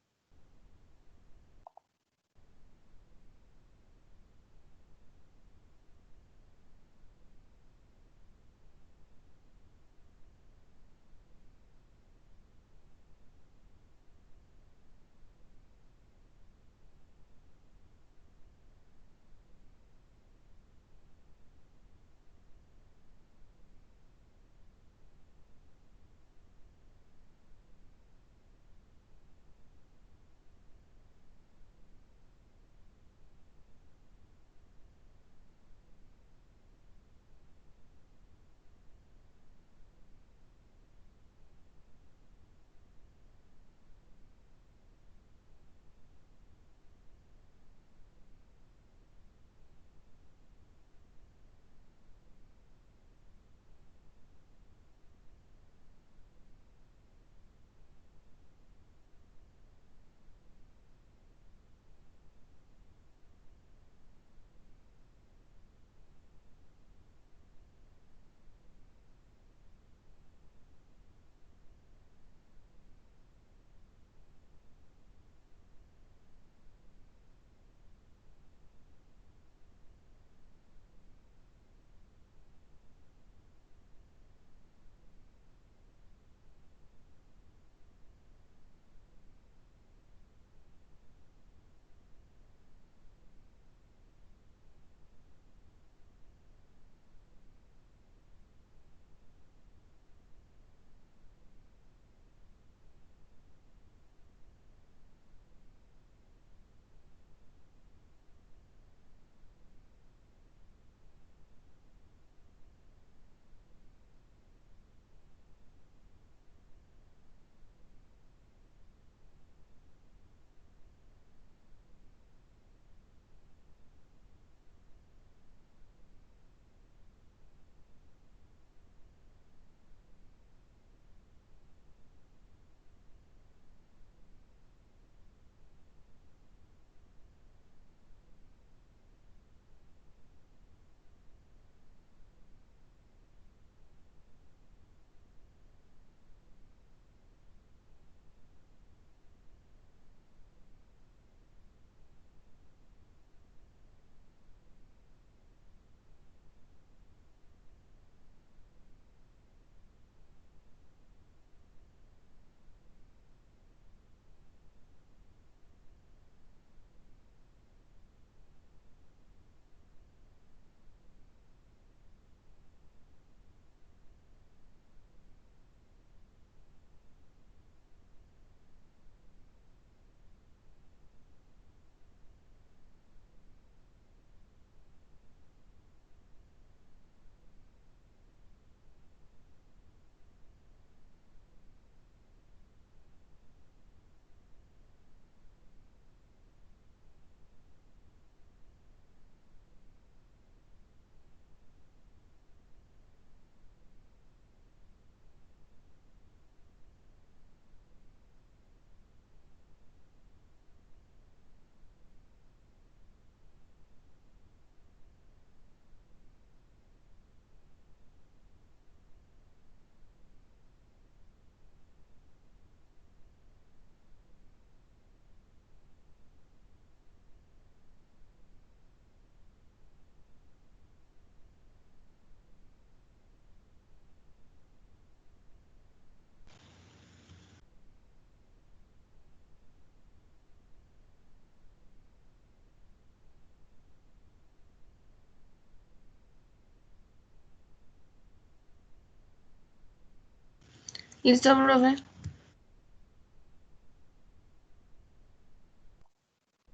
¿Listo, profe?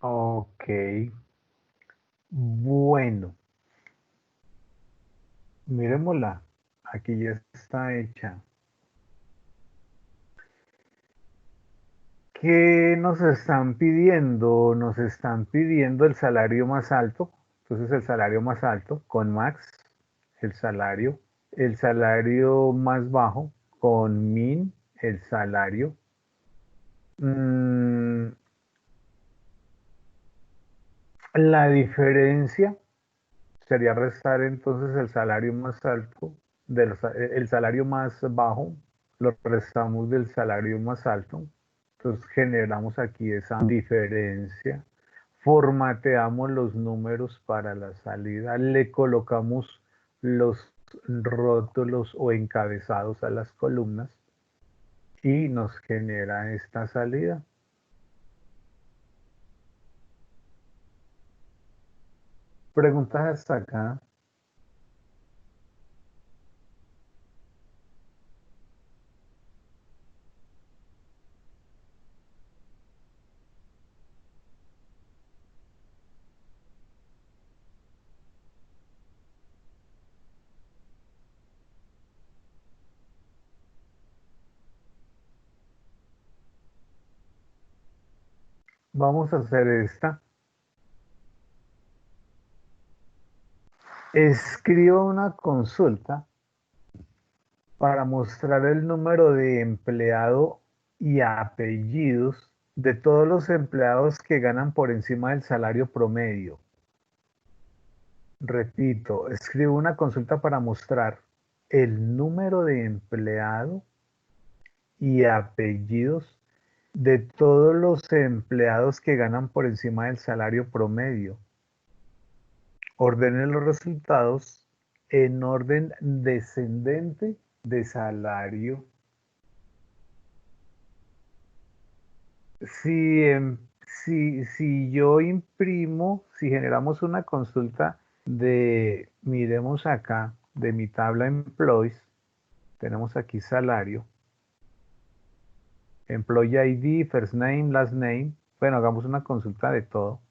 Ok. Bueno, miremosla. Aquí ya está hecha. ¿Qué nos están pidiendo? Nos están pidiendo el salario más alto. Entonces el salario más alto con max, el salario más bajo con min, el salario. Mm, la diferencia sería restar entonces el salario más alto el salario más bajo, lo restamos del salario más alto. Entonces generamos aquí esa diferencia, formateamos los números para la salida, le colocamos los rótulos o encabezados a las columnas y nos genera esta salida. Preguntas hasta acá. Vamos a hacer esta. Escribo una consulta para mostrar el número de empleado y apellidos de todos los empleados que ganan por encima del salario promedio. Repito, escribo una consulta para mostrar el número de empleado y apellidos de todos los empleados que ganan por encima del salario promedio. Ordene los resultados en orden descendente de salario. Si yo imprimo, si generamos una consulta de, miremos acá, de mi tabla employees, tenemos aquí salario, employee ID, first name, last name. Bueno, hagamos una consulta de todo.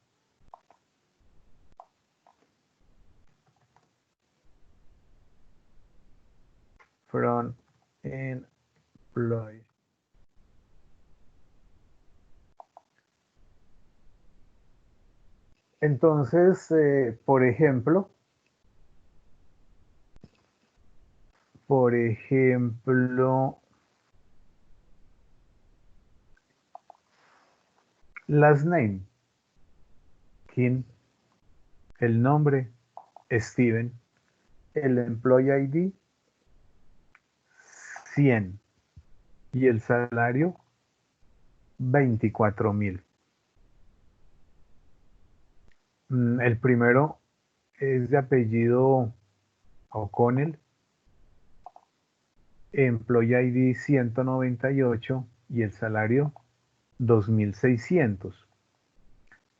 From employee. Entonces, por ejemplo, last name, Kim, el nombre, Steven, el employee ID, 100 y el salario, 24.000. El primero es de apellido O'Connell, employee ID 198 y el salario 2.600.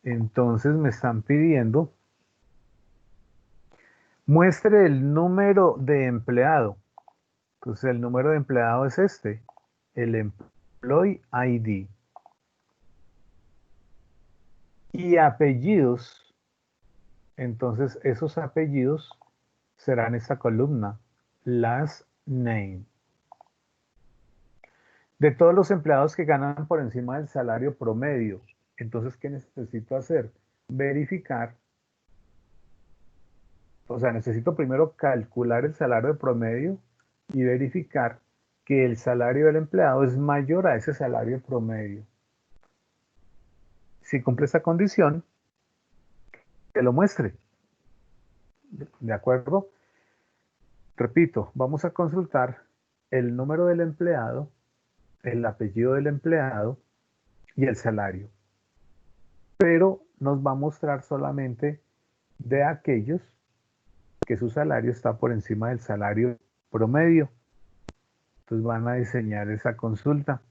Entonces me están pidiendo muestre el número de empleado. Entonces el número de empleado es este, el employee ID. Y apellidos, entonces esos apellidos serán esta columna, last name. De todos los empleados que ganan por encima del salario promedio, entonces, ¿qué necesito hacer? Verificar, o sea, necesito primero calcular el salario promedio y verificar que el salario del empleado es mayor a ese salario promedio. Si cumple esa condición, que lo muestre. ¿De acuerdo? Repito, vamos a consultar el número del empleado, el apellido del empleado y el salario. Pero nos va a mostrar solamente de aquellos que su salario está por encima del salario promedio. Entonces van a diseñar esa consulta.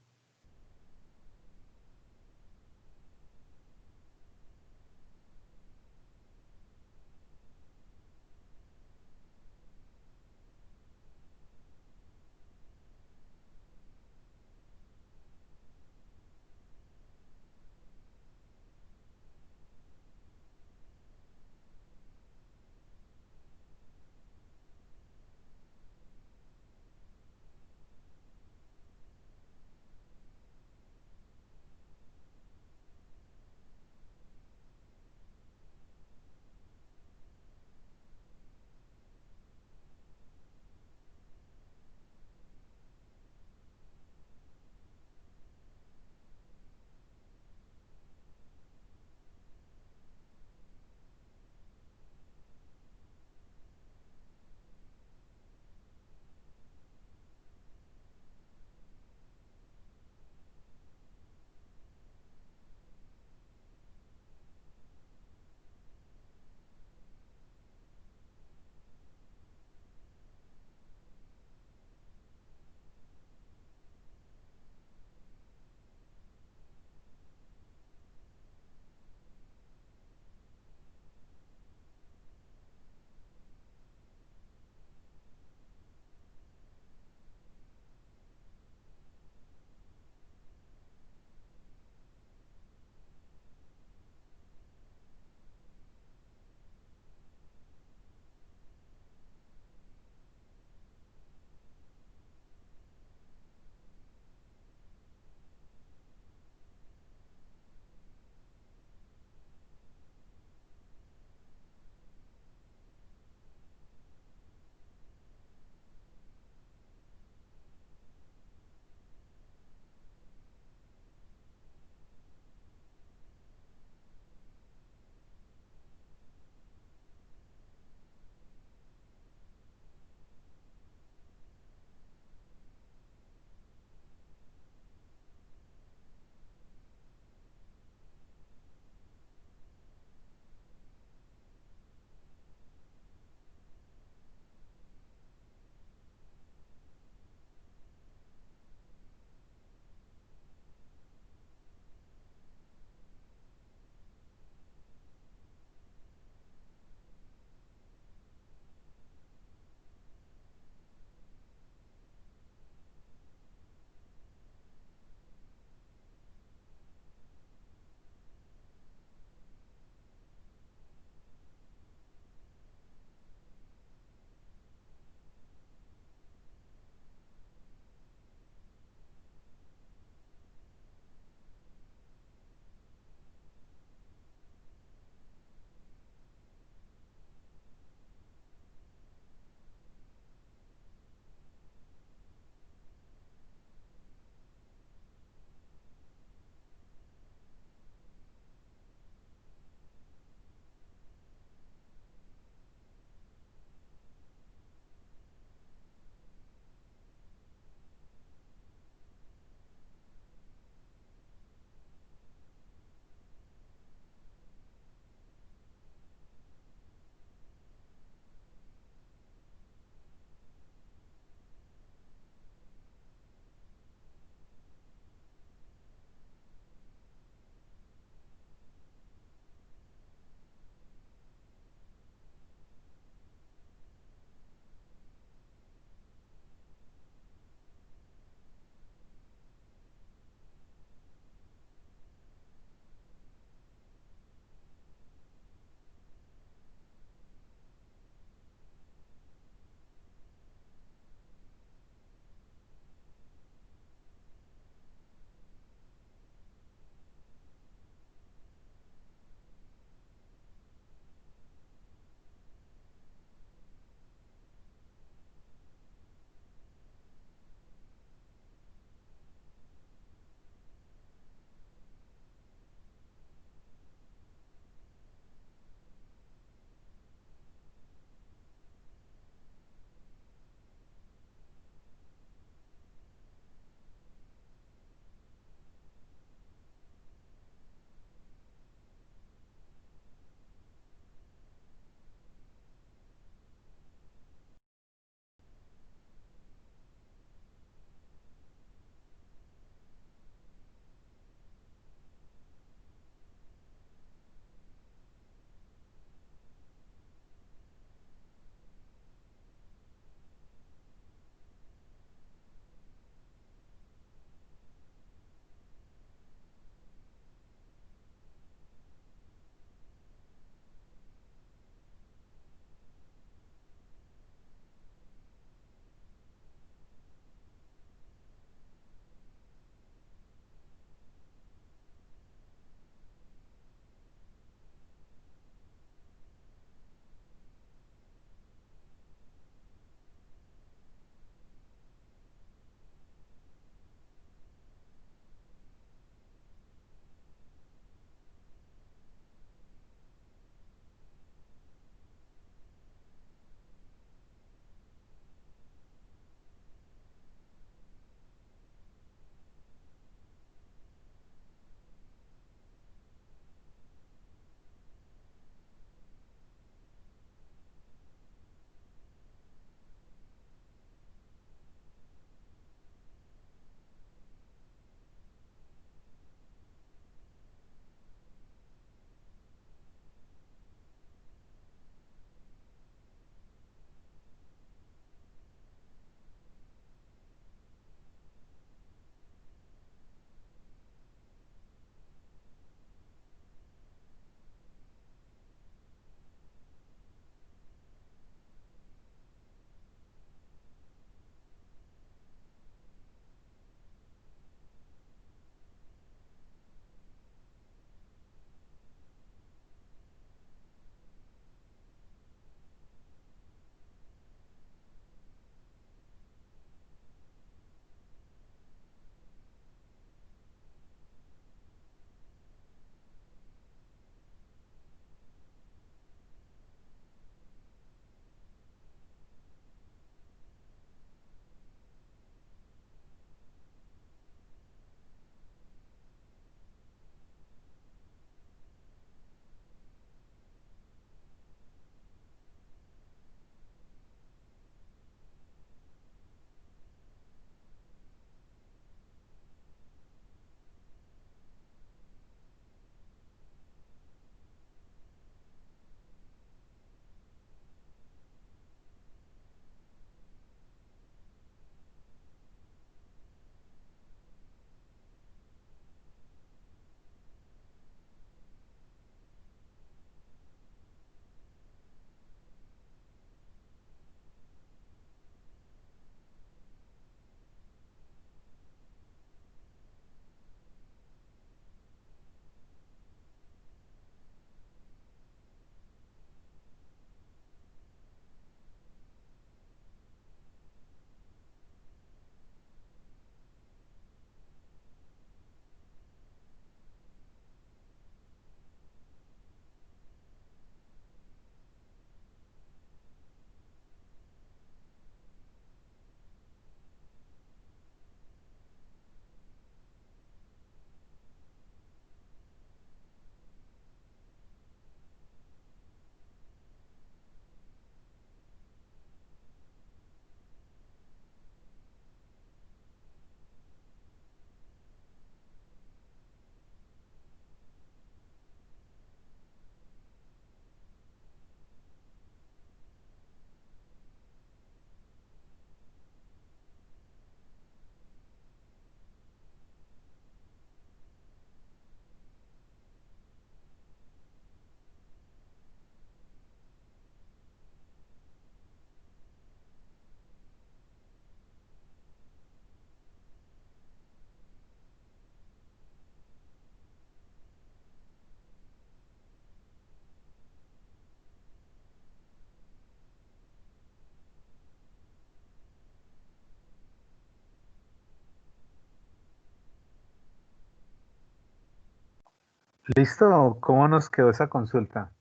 ¿Listo? ¿Cómo nos quedó esa consulta?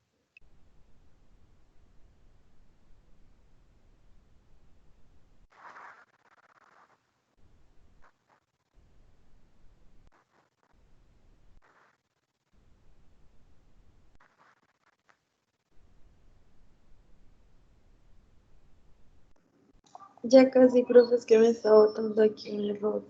Ya casi, profe, es que me está botando aquí un error.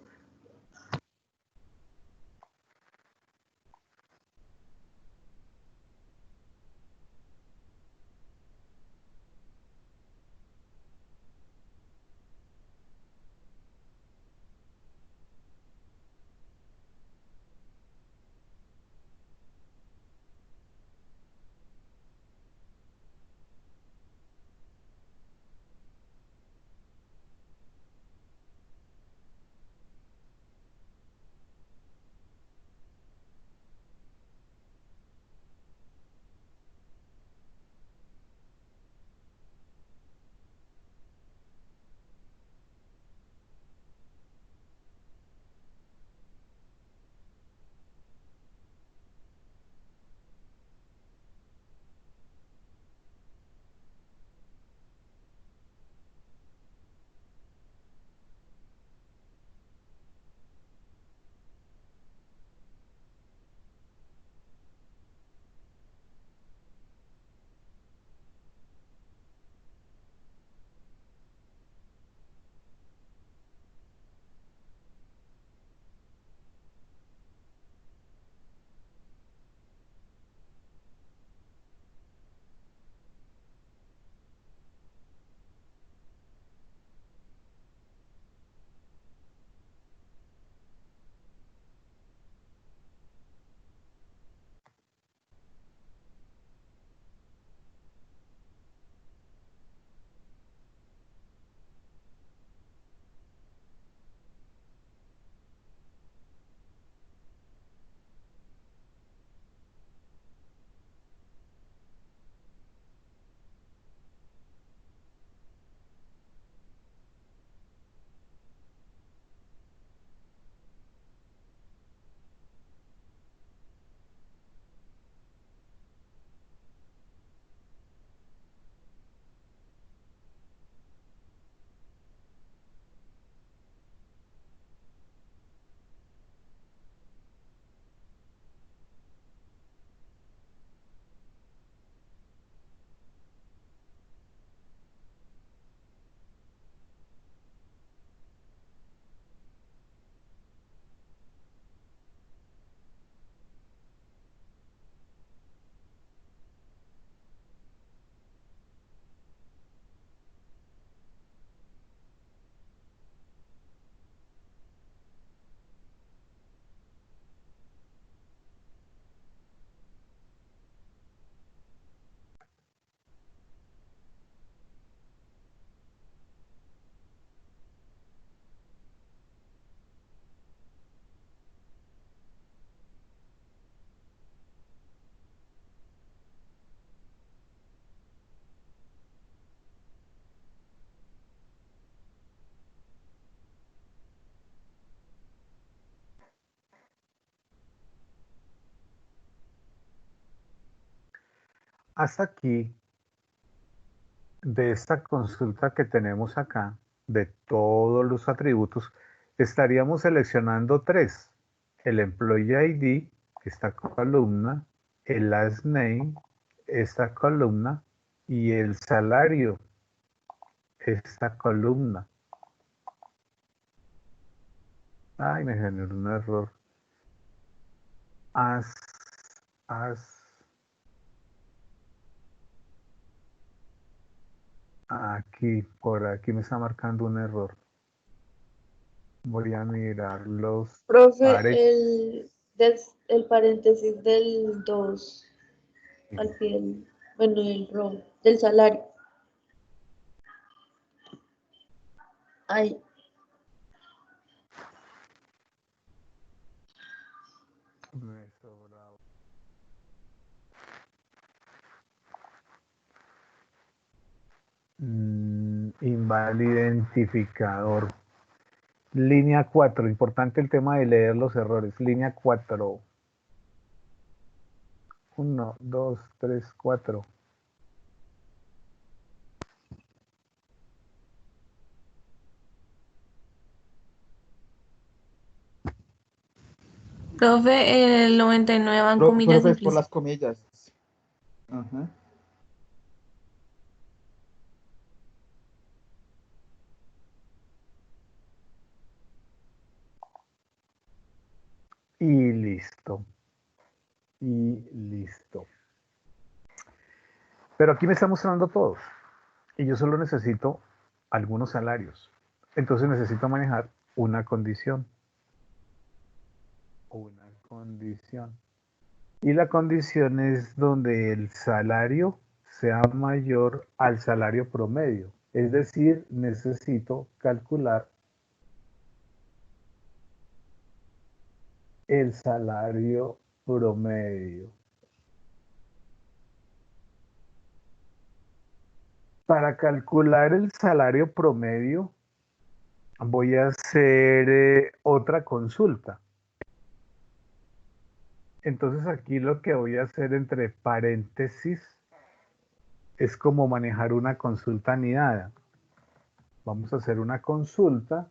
Hasta aquí, de esta consulta que tenemos acá, de todos los atributos, estaríamos seleccionando tres: el Employee ID, esta columna, el Last Name, esta columna, y el salario, esta columna. Ay, me generó un error. As, as, aquí, por aquí me está marcando un error. Voy a mirar los Profe, pares. el paréntesis del 2 al pie del, bueno, el row, del salario. Ay, Me sobraba. Inválido identificador. Línea 4, importante el tema de leer los errores. Línea 4. 1, 2, 3, 4. Profe, el 99 van comillas Profe, es por las implícitas. comillas. Ajá. Y listo. Y listo. Pero aquí me está mostrando todos. Y yo solo necesito algunos salarios. Entonces necesito manejar una condición. Una condición. Y la condición es donde el salario sea mayor al salario promedio. Es decir, necesito calcular el salario promedio. Para calcular el salario promedio, voy a hacer otra consulta. Entonces aquí lo que voy a hacer entre paréntesis es como manejar una consulta anidada. Vamos a hacer una consulta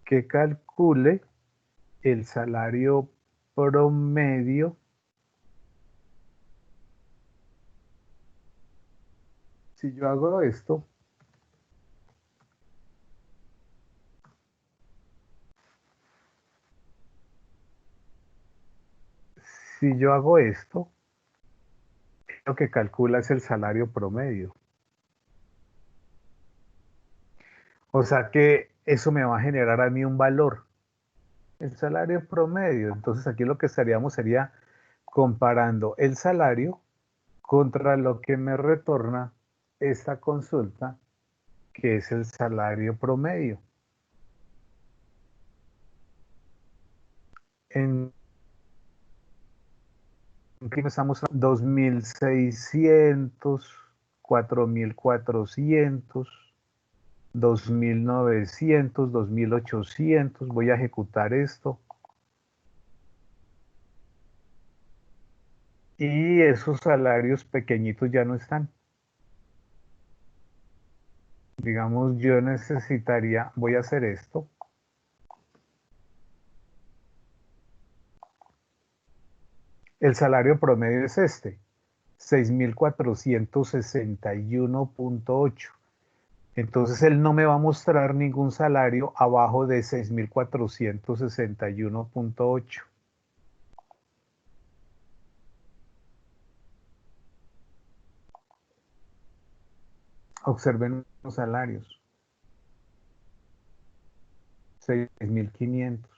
que calcule el salario promedio. Si yo hago esto, lo que calcula es el salario promedio. O sea que eso me va a generar a mí un valor, el salario promedio. Entonces aquí lo que estaríamos sería comparando el salario contra lo que me retorna esta consulta, que es el salario promedio. En que estamos 2.600, 4.400, 2.900, 2.800. Voy a ejecutar esto. Y esos salarios pequeñitos ya no están. Digamos, yo necesitaría, voy a hacer esto. El salario promedio es este, 6.461.8. Entonces él no me va a mostrar ningún salario abajo de 6.461.8. Observen los salarios. 6.500.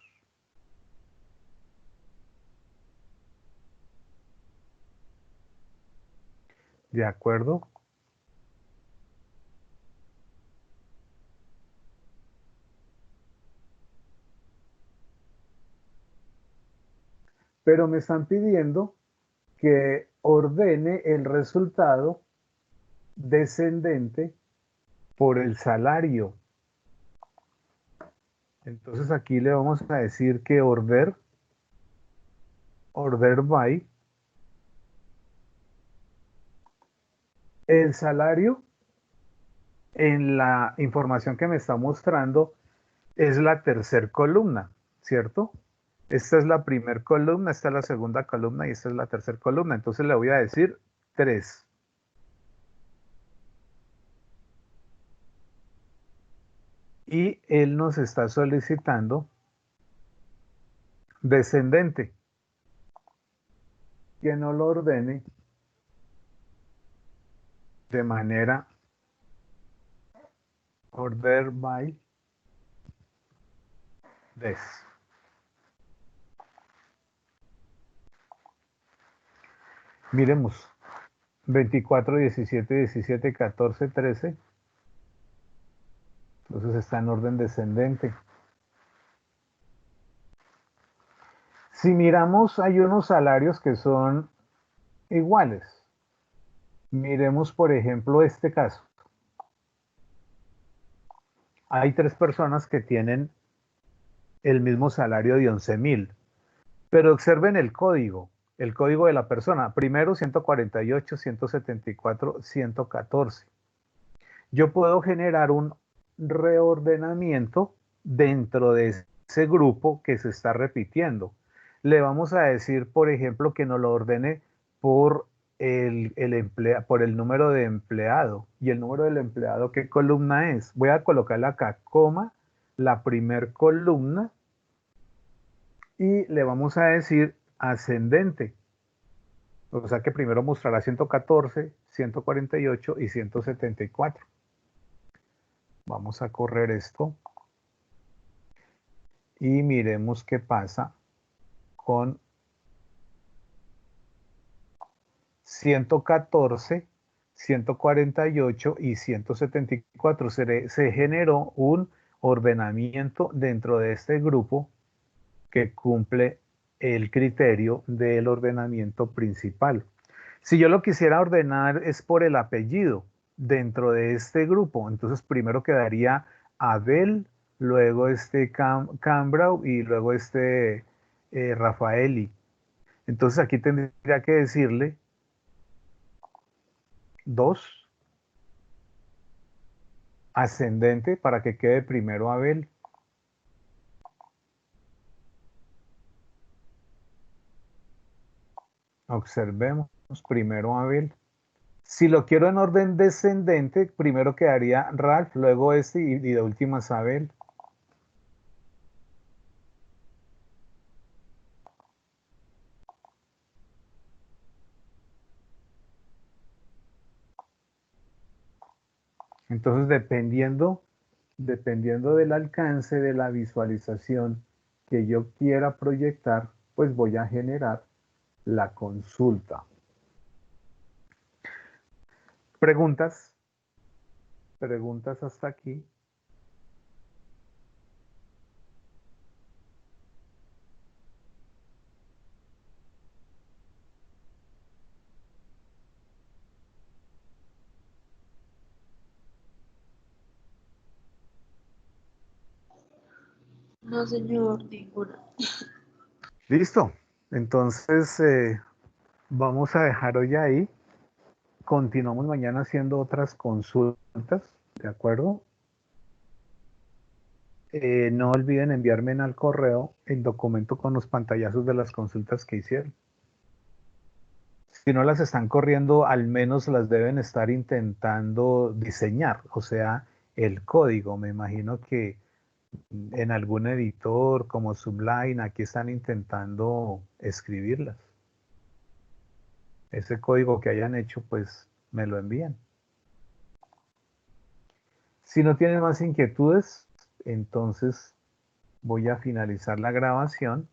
¿De acuerdo? Pero me están pidiendo que ordene el resultado descendente por el salario. Entonces aquí le vamos a decir que order by, el salario en la información que me está mostrando es la tercera columna, ¿cierto? Esta es la primera columna, esta es la segunda columna y esta es la tercera columna. Entonces le voy a decir 3. Y él nos está solicitando descendente, que no lo ordene de manera order by des. Miremos, 24, 17, 17, 14, 13. Entonces está en orden descendente. Si miramos, hay unos salarios que son iguales. Miremos, por ejemplo, este caso. Hay 3 personas que tienen el mismo salario de 11.000, pero observen el código. el código de la persona. Primero 148, 174, 114. Yo puedo generar un reordenamiento dentro de ese grupo que se está repitiendo. Le vamos a decir, por ejemplo, que nos lo ordene por por el número de empleado. ¿Y el número del empleado qué columna es? Voy a colocarle acá, coma, la primer columna, y le vamos a decir ascendente. O sea que primero mostrará 114, 148 y 174. Vamos a correr esto y miremos qué pasa con 114, 148 y 174. Se generó un ordenamiento dentro de este grupo que cumple el criterio del ordenamiento principal. Si yo lo quisiera ordenar es por el apellido dentro de este grupo, entonces primero quedaría Abel, luego Cambrau y luego Rafaeli. Entonces aquí tendría que decirle 2 ascendente para que quede primero Abel. Observemos primero Abel. Si lo quiero en orden descendente, primero quedaría Ralph, luego y de última Abel. Entonces, dependiendo del alcance de la visualización que yo quiera proyectar, pues voy a generar la consulta. ¿Preguntas? ¿Preguntas hasta aquí? No, señor, ninguna. Listo. Entonces, vamos a dejar hoy ahí. Continuamos mañana haciendo otras consultas, ¿de acuerdo? No olviden enviarme al correo el documento con los pantallazos de las consultas que hicieron. Si no las están corriendo, al menos las deben estar intentando diseñar, o sea, el código. Me imagino que en algún editor como Sublime, aquí están intentando escribirlas. Ese código que hayan hecho, pues me lo envían. Si no tienen más inquietudes, entonces voy a finalizar la grabación